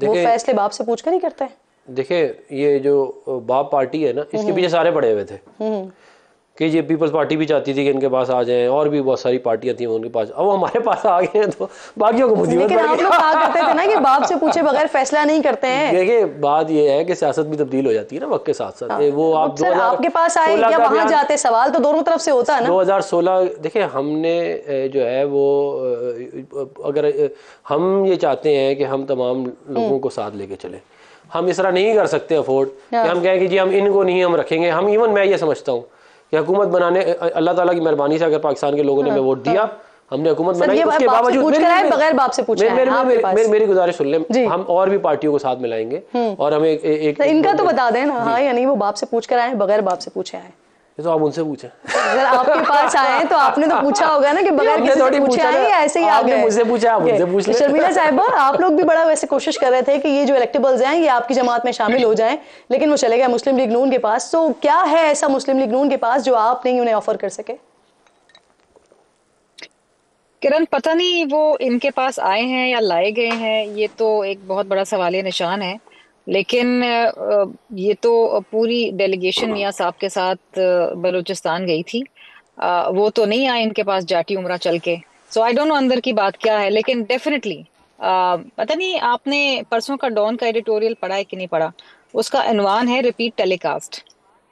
वो फैसले बाप से पूछकर ही करते हैं? देखिए ये जो बाप पार्टी है ना, इसके पीछे सारे पड़े हुए थे। कि ये पीपल्स पार्टी भी चाहती थी कि इनके पास आ जाएं, और भी बहुत सारी पार्टियां थी उनके पास, अब वो हमारे पास आ गए हैं तो बाकियों को मुसीबत। लेकिन आप लोग कहा करते थे ना कि बाप से पूछे बगैर फैसला नहीं करते हैं। देखिए बात ये है कि सियासत भी तब्दील हो जाती है ना वक्त के साथ साथ। वो आप सर आपके पास आए या वहां जाते, सवाल तो दोनों तरफ से होता है ना। 2016 देखिए हमने जो है वो अगर हम ये चाहते हैं कि हम तमाम लोगों को साथ लेके चले, हम इस तरह नहीं कर सकते अफोर्ड कि हम कहें कि जी हम इनको नहीं हम रखेंगे। हम इवन मैं ये समझता हूँ कि हुकूमत बनाने अल्लाह ताला की मेहरबानी से अगर पाकिस्तान के लोगों ने वोट दिया, हमने हुकूमत बनाई, उसके बावजूद बगैर बाप से पूछे मेरी गुजारिश सुन ले, हम और भी पार्टियों को साथ मिलाएंगे और हमें एक इनका तो बता दें ना, हाँ या नहीं, वो बाप से पूछ कर आए बगैर बाप से पूछे आए। ये तो आप उनसे पूछें। अगर आपके पास आए तो आपने तो पूछा होगा ना कि बगैर किसी से पूछे आए या ऐसे ही आ गए। मुझसे पूछा, आप उनसे पूछ लें। शर्मिला साहिबा, आप लोग भी बड़ा वैसे कोशिश कर रहे थे कि ये जो इलेक्टेबल्स हैं ये आपकी जमात में शामिल हो जाएं, लेकिन वो चले गए मुस्लिम लीग नून के पास। तो क्या है ऐसा मुस्लिम लीग नून के पास जो आप नहीं उन्हें ऑफर कर सके? किरण, पता नहीं वो इनके पास आए हैं या लाए गए हैं, ये तो एक बहुत बड़ा सवालिया निशान है। लेकिन ये तो पूरी डेलीगेशन मियां साहब के साथ बलूचिस्तान गई थी, वो तो नहीं आए इनके पास जाटी उमरा चल के। सो आई डोंट नो अंदर की बात क्या है, लेकिन डेफिनेटली पता नहीं आपने परसों का डॉन का एडिटोरियल पढ़ा है कि नहीं पढ़ा। उसका इन्वान है रिपीट टेलीकास्ट,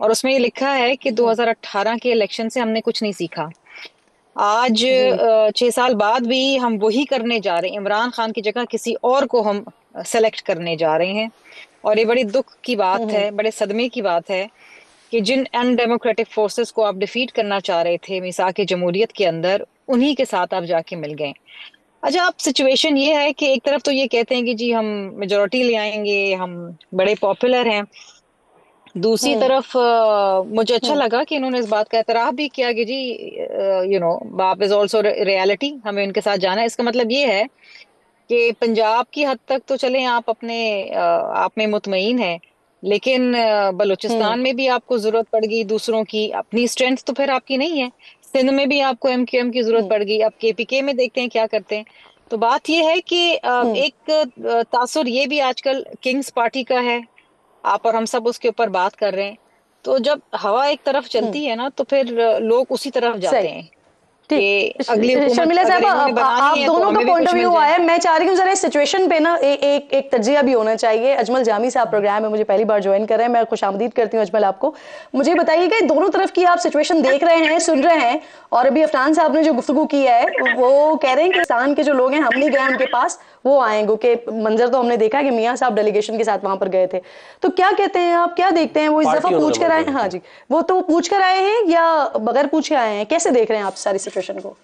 और उसमें ये लिखा है कि 2018 के इलेक्शन से हमने कुछ नहीं सीखा। आज 6 साल बाद भी हम वही करने जा रहे हैं, इमरान खान की जगह किसी और को हम सेलेक्ट करने जा रहे हैं। और ये बड़ी दुख की बात है, बड़े सदमे की बात है कि जिन अनडेमोक्रेटिक फोर्सेस को आप डिफीट करना चाह रहे थे मिसाक जमहूरियत के अंदर, उन्हीं के साथ आप जाके मिल गए। अच्छा, अब सिचुएशन ये है कि एक तरफ तो ये कहते हैं कि जी हम मेजोरिटी ले आएंगे, हम बड़े पॉपुलर हैं। दूसरी तरफ मुझे अच्छा लगा कि इन्होंने इस बात का एतराफ़ भी किया कि जी बाप इज ऑल्सो रियलिटी, हमें इनके साथ जाना है। इसका मतलब ये है कि पंजाब की हद तक तो चलें आप अपने आप में मुतमईन है, लेकिन बलूचिस्तान में भी आपको जरूरत पड़ गई दूसरों की, अपनी स्ट्रेंथ तो फिर आपकी नहीं है। सिंध में भी आपको MQM की जरूरत पड़ गई, अब KPK में देखते हैं क्या करते हैं। तो बात ये है कि एक तासुर ये भी आजकल किंग्स पार्टी का है, आप और हम सब उसके ऊपर बात कर रहे हैं। तो जब हवा एक तरफ चलती है ना तो फिर लोग उसी तरफ जाते हैं। शर्मिला साहब, आप दोनों का पॉइंट ऑफ व्यू आया, मैं चाह रही हूँ जरा इस सिचुएशन पे ना एक तज्जिया भी होना चाहिए। अजमल जामी साहब प्रोग्राम में मुझे पहली बार ज्वाइन कर रहे हैं, मैं खुशामदीद करती हूँ अजमल आपको। मुझे बताइएगा दोनों तरफ की आप सिचुएशन देख रहे हैं, सुन रहे हैं, और अभी अफनान साहब ने जो गुफ्तगू की है वो कह रहे हैं कि पाकिस्तान के जो लोग हैं हम नहीं गए उनके पास, वो आएंगे के मंजर तो हमने देखा कि मियां साहब डेलीगेशन के साथ वहां पर गए थे। तो क्या कहते हैं आप, क्या देखते हैं? वो इस दफा पूछ कर आए हैं? हाँ जी, वो तो पूछ कर आए हैं या बगैर पूछे आए हैं? कैसे देख रहे हैं आप सारी सिचुएशन को?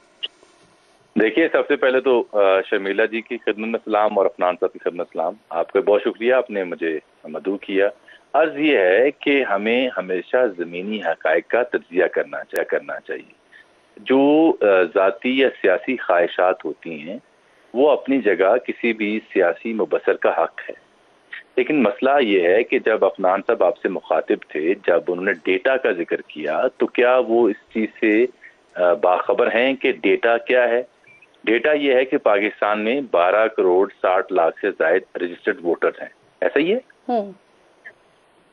देखिए, सबसे पहले तो शर्मिला जी की खिदमत में सलाम और अफनान साहब की खिदमत में सलाम। आपका बहुत शुक्रिया, आपने मुझे मदऊ किया। अर्ज ये है कि हमें हमेशा ज़मीनी हक़ाइक़ का तज्ज़िया करना चाहिए। जो ज़ाती या सियासी ख्वाहिशात होती हैं वो अपनी जगह किसी भी सियासी मुबसर का हक है, लेकिन मसला ये है कि जब अफनान साहब आपसे मुखातिब थे, जब उन्होंने डेटा का जिक्र किया, तो क्या वो इस चीज़ से बाखबर हैं कि डेटा क्या है? डेटा ये है कि पाकिस्तान में 12 करोड़ 60 लाख से ज़ायद रजिस्टर्ड वोटर हैं। ऐसा ही है?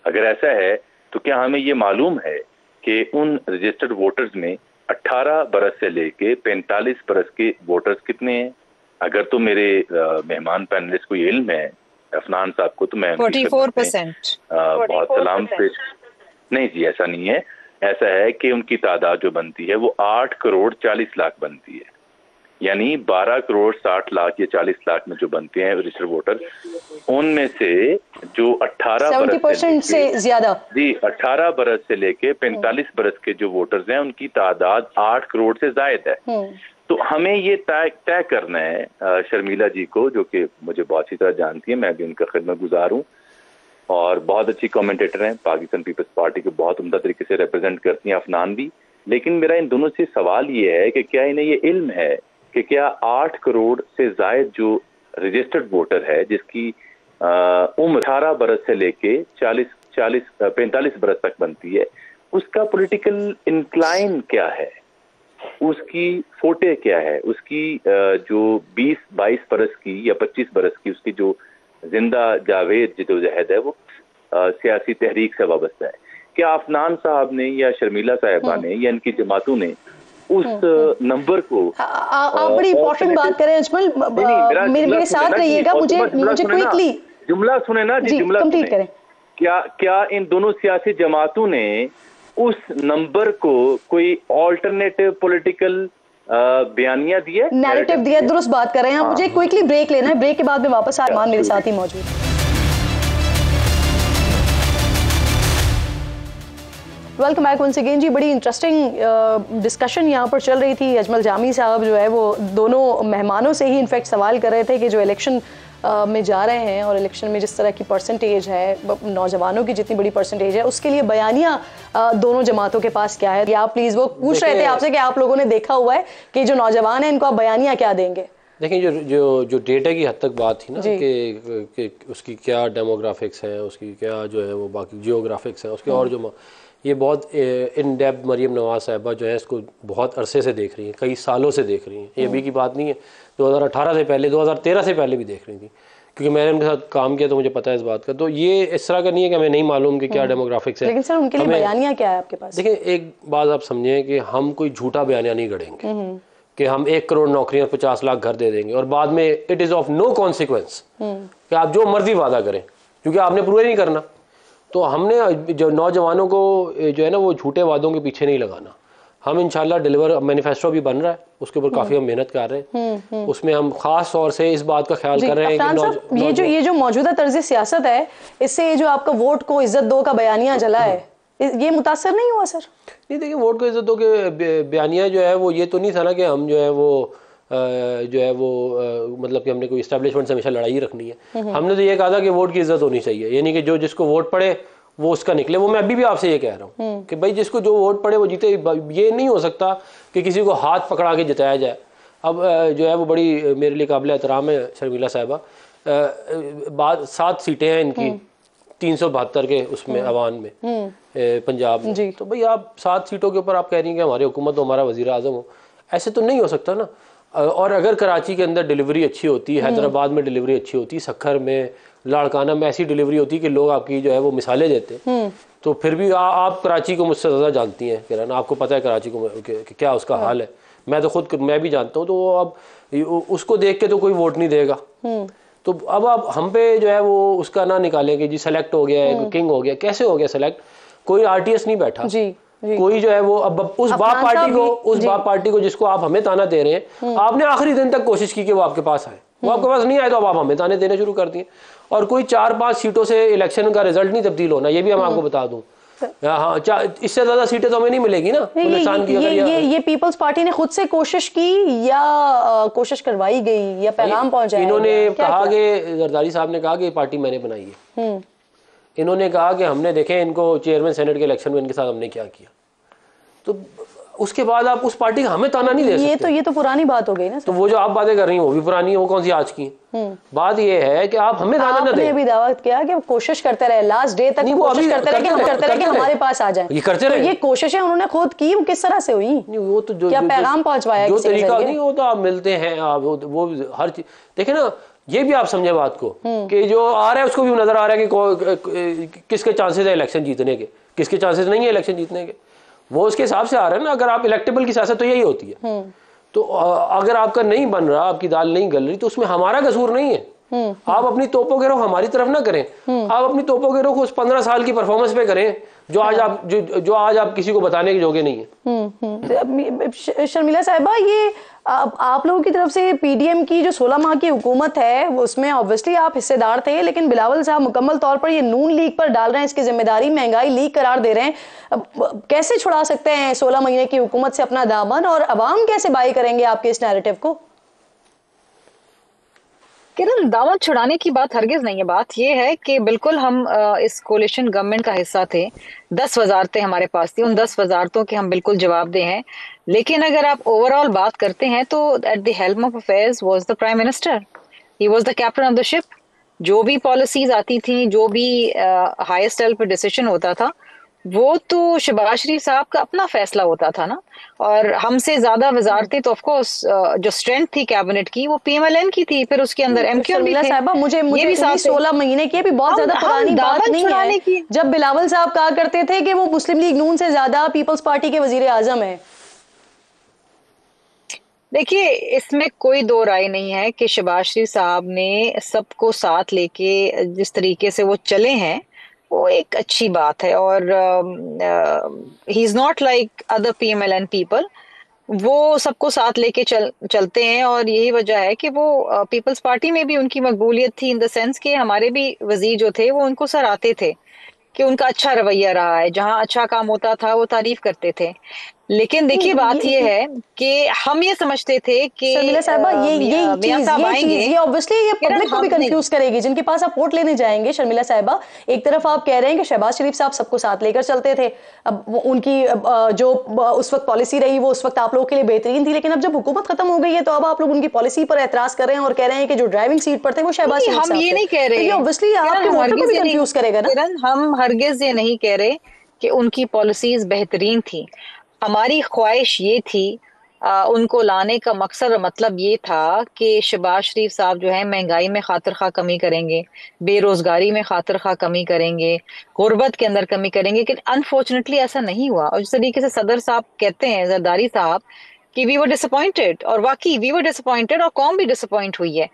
अगर ऐसा है तो क्या हमें ये मालूम है कि उन रजिस्टर्ड वोटर्स में 18 बरस से लेके 45 बरस के वोटर्स कितने हैं? अगर तो मेरे मेहमान पैनलिस्ट को ये इल्म है, अफनान साहब को, तो मैं 44% बहुत सलाम पेश। नहीं जी, ऐसा नहीं है। ऐसा है कि उनकी तादाद जो बनती है वो 8 करोड़ 40 लाख बनती है, यानी 12 करोड़ 60 लाख या 40 लाख में जो बनते हैं रजिस्टर्ड वोटर, उनमें से जो 18 बरस से ज्यादा, जी 18 बरस से लेके 45 बरस के जो वोटर्स हैं उनकी तादाद 8 करोड़ से जायद है। तो हमें ये तय करना है शर्मिला जी को, जो कि मुझे बहुत अच्छी तरह जानती है, मैं भी उनका खिदमत गुजार हूँ और बहुत अच्छी कमेंटेटर हैं, पाकिस्तान पीपल्स पार्टी को बहुत उम्दा तरीके से रिप्रेजेंट करती हैं, अफनान भी। लेकिन मेरा इन दोनों से सवाल ये है कि क्या इन्हें ये इल्म है कि क्या 8 करोड़ से जायद जो रजिस्टर्ड वोटर है, जिसकी उम्र 18 बरस से लेके 45 बरस तक बनती है, उसका पॉलिटिकल इंक्लाइन क्या है, उसकी फोटे क्या है, उसकी जो 20-22 बरस की या 25 बरस की उसकी जो जिंदा जावेद जदोजहद है वो सियासी तहरीक से वाबस्ता है। क्या अफनान साहब ने या शर्मिला साहिबा ने या इनकी जमातों ने उस नंबर को आप बड़ी इंपॉर्टेंट बात करें अजमल, मेरे साथ रहिएगा, मुझे क्विकली जुमला सुने ना जी, जुमला कंप्लीट करें। क्या इन दोनों सियासी जमातों ने उस नंबर को कोई ऑल्टरनेटिव पॉलिटिकल बयानिया दिया, नैरेटिव दिया? दुरुस्त बात कर रहे हैं आप। मुझे क्विकली ब्रेक लेना है, ब्रेक के बाद में वापस आरमान मेरे साथ ही मौजूद है। वेलकम बैक वंस अगेन जी। बड़ी इंटरेस्टिंग डिस्कशन यहाँ पर चल रही थी। अजमल जामी साहब जो है वो दोनों मेहमानों से ही इनफैक्ट सवाल कर रहे थे कि जो इलेक्शन में जा रहे हैं और इलेक्शन में जिस तरह की परसेंटेज है, नौजवानों की जितनी बड़ी परसेंटेज है, उसके लिए बयानिया दोनों जमातों के पास क्या है? आप प्लीज़, वो पूछ रहे थे आपसे कि आप लोगों ने देखा हुआ है कि जो नौजवान है इनको आप बयानिया क्या देंगे? देखिए, जो डेटा की हद तक बात थी ना कि उसकी क्या डेमोग्राफिक्स हैं, उसकी क्या जो है वो बाकी जियोग्राफिक्स हैं, उसके और जो ये बहुत इन डेप्थ मरियम नवाज साहिबा जो है इसको बहुत अरसे से देख रही हैं, कई सालों से देख रही हैं। ये अभी की बात नहीं है, 2018 से पहले, 2013 से पहले भी देख रही थी, क्योंकि मैंने उनके साथ काम किया तो मुझे पता है इस बात का। तो ये इस तरह का नहीं है कि हमें नहीं मालूम कि क्या डेमोग्राफिक्स है। लेकिन सर उनके लिए बयानिया क्या है आपके पास? देखिए, एक बात आप समझें कि हम कोई झूठा बयानिया नहीं गढ़ेंगे कि हम 1 करोड़ नौकरियां 50 लाख घर दे देंगे और बाद में it is of no consequence कि आप जो मर्जी वादा करें, क्योंकि आपने पूरा नहीं करना। तो हमने जो नौजवानों को जो है ना वो झूठे वादों के पीछे नहीं लगाना। हम इंशाल्लाह डिलीवर, मैनिफेस्टो भी बन रहा है, उसके ऊपर काफ़ी हम मेहनत कर रहे हैं। उसमें हम खास तौर से इस बात का ख्याल कर रहे हैं कि ये जो मौजूदा तर्ज सियासत है, इससे ये जो आपका वोट को इज्जत दो का बयानिया चला है, ये मुतासर नहीं हुआ सर? नहीं, देखिए, वोट को इज्जत दो के बयानिया जो है वो ये तो नहीं था ना कि हम जो है वो मतलब कि हमने कोई इस्टेब्लिशमेंट से हमेशा लड़ाई रखनी है। हमने तो ये कहा था कि वोट की इज्जत होनी चाहिए, यानी कि जो जिसको वोट पड़े वो उसका निकले। वो मैं अभी भी आपसे ये कह रहा हूँ कि भाई जिसको जो वोट पड़े वो जीते। ये नहीं हो सकता कि किसी को हाथ पकड़ा के जिताया जाए। अब जो है वो बड़ी मेरे लिए काबिल एहतराम है शर्मिला साहिबा, 7 सीटें हैं इनकी 372 के उसमें अवान में पंजाब में। तो भाई आप 7 सीटों के ऊपर आप कह रही हैं कि हमारी हुकूमत हो, हमारा वजीर आज़म हो, ऐसे तो नहीं हो सकता ना। और अगर कराची के अंदर डिलीवरी अच्छी होती, हैदराबाद में डिलीवरी अच्छी होती, सखर में, लाड़काना में ऐसी डिलीवरी होती कि लोग आपकी जो है वो मिसालें देते, तो फिर भी आप कराची को मुझसे ज़्यादा जानती हैं किरण, आपको पता है कराची को कि क्या उसका हाल है। मैं भी जानता हूँ। तो अब उसको देख के तो कोई वोट नहीं देगा। तो अब आप हम पे जो है वो उसका ना निकालें कि जी सेलेक्ट हो गया है, किंग हो गया। कैसे हो गया सेलेक्ट? कोई RTS नहीं बैठा जी। कोई जो है वो अब उस बाप पार्टी को जिसको आप हमें ताना दे रहे हैं, आपने आखिरी दिन तक कोशिश की कि वो आपके पास आए, वो आपके पास नहीं आए तो अब आप हमें ताने देने शुरू कर दिए। और कोई 4-5 सीटों से इलेक्शन का रिजल्ट नहीं तब्दील होना, ये भी हम आपको बता दूं। हाँ, इससे ज्यादा सीटें तो हमें नहीं मिलेगी ना हिंदुस्तान की। ये पीपल्स पार्टी ने खुद से कोशिश की या कोशिश करवाई गई या पैगाम पहुंचाया? इन्होंने कहा कि जरदारी साहब ने कहा कि पार्टी मैंने बनाई है। इन्होंने कहा कि हमने देखे इनको चेयरमैन सेनेट के इलेक्शन में इनके साथ हमने क्या किया। तो उसके बाद आप उस पार्टी का हमें ताना नहीं दे सकते। ये तो पुरानी बात हो गई ना। तो वो जो आप बातें कर रही हैं वो भी पुरानी है, वो कौन सी आज की? बात ये है कि आप हमें ताना न दें। आपने भी दावा किया कि कोशिश करते रहे, लास्ट डे तक कोशिश करते रहे कि हमारे पास आ जाए। ये करते रहे। ये कोशिशें उन्होंने खुद की, वो किस तरह से हुई? वो तो जो क्या पैगाम पहुंचवाया? जो तरीका नहीं होता, आप मिलते हैं, आप वो हर चीज देखे ना। ये भी आप समझे बात को कि जो आ रहा है उसको भी नजर आ रहा है कि किसके चांसेस है इलेक्शन जीतने के, किसके चांसेस नहीं है इलेक्शन जीतने के। वो उसके हिसाब से आ रहा है ना। अगर आप इलेक्टेबल की सियासत तो यही होती है। तो अगर आपका नहीं बन रहा, आपकी दाल नहीं गल रही, तो उसमें हमारा कसूर नहीं है। आप अपनी तोपो गिरो हमारी तरफ ना करें, आप अपनी तोपो गिरो को उस 15 साल की परफॉर्मेंस पे करें जो आज आप किसी को बताने के जोगे नहीं है। शर्मिला साहिबा, ये आप लोगों की तरफ से PDM की जो 16 माह की हुकूमत है उसमें ऑब्वियसली आप हिस्सेदार थे, लेकिन बिलावल साहब मुकम्मल तौर पर ये नून लीग पर डाल रहे हैं इसकी जिम्मेदारी, महंगाई लीग करार दे रहे हैं। कैसे छुड़ा सकते हैं 16 महीने की हुकूमत से अपना दामन, और अवाम कैसे बाई करेंगे आपके इस नैरेटिव को? किरण, दावत छुड़ाने की बात हरगिज नहीं है। बात यह है कि बिल्कुल हम इस कोलिशन गवर्नमेंट का हिस्सा थे। 10 वजारतें हमारे पास थी, उन 10 वजारतों के हम बिल्कुल जवाबदेह हैं। लेकिन अगर आप ओवरऑल बात करते हैं तो at the helm of affairs was the prime minister, he was the captain of the ship. जो भी पॉलिसीज आती थी, जो भी हाईएस्ट लेवल पर डिसीजन होता था, वो तो शहबाज शरीफ साहब का अपना फैसला होता था ना, और हमसे ज्यादा वजारतें तो ऑफ कोर्स जो स्ट्रेंथ थी कैबिनेट की वो पीएमएलएन की थी, फिर उसके अंदर एमक्यूएम भी शर्मिला थे। साहिबा, मुझे ये मुझे भी साथ 16 महीने की भी बहुत ज्यादा पुरानी बात दामन नहीं छुड़ाने है की। जब बिलावल साहब कहा करते थे कि वो मुस्लिम लीग नून से ज्यादा पीपल्स पार्टी के वजीर आजम है। देखिए, इसमें कोई दो राय नहीं है कि शहबाज शरीफ साहब ने सबको साथ लेके जिस तरीके से वो चले हैं वो एक अच्छी बात है, और he is not like other PMLN people. वो सबको साथ लेके चलते हैं, और यही वजह है कि वो पीपल्स पार्टी में भी उनकी मकबूलियत थी, इन द सेंस कि हमारे भी वजीर जो थे वो उनको सराहते थे कि उनका अच्छा रवैया रहा है, जहां अच्छा काम होता था वो तारीफ करते थे। लेकिन देखिए, बात ये है कि हम ये समझते थे कि शर्मिला साहिबा, मियां साहब आएंगे। ये ऑब्वियसली ये किरण, पब्लिक को भी हम नहीं, कंफ्यूज करेगी जिनके पास आप वोट लेने जाएंगे। शर्मिला साहिबा, एक तरफ आप कह रहे हैं कि शहबाज शरीफ साहब सबको साथ लेकर चलते थे, अब उनकी जो उस वक्त पॉलिसी रही वो उस वक्त आप लोगों के लिए बेहतरीन थी, लेकिन अब जब हुकूमत खत्म हो गई है तो अब आप लोग उनकी पॉलिसी पर एतराज कर रहे हैं और कह रहे हैं कि जो ड्राइविंग सीट पर थे वो शहबाज शरीफ हम साहब ये थे। नहीं कह तो रहे ये ऑब्वियसली आपके किरण, वोटर को भी कंफ्यूज करेगा ना। किरण, हम हरगिज ये नहीं कह रहे कि उनकी पॉलिसीज बेहतरीन थी। हमारी ख्वाहिश ये थी, उनको लाने का मकसद और मतलब ये था कि शहबाज शरीफ साहब जो है महंगाई में खातिर खा कमी करेंगे, बेरोजगारी में खातिर खा कमी करेंगे, गुर्बत के अंदर कमी करेंगे, लेकिन अनफॉर्चुनेटली ऐसा नहीं हुआ। और जिस तरीके से सदर साहब कहते हैं, जरदारी साहब, कि वी वर डिसअपॉइंटेड, और वाकई वी वर डिसअपॉइंटेड, और कौम भी डिसअपॉइंट हुई है।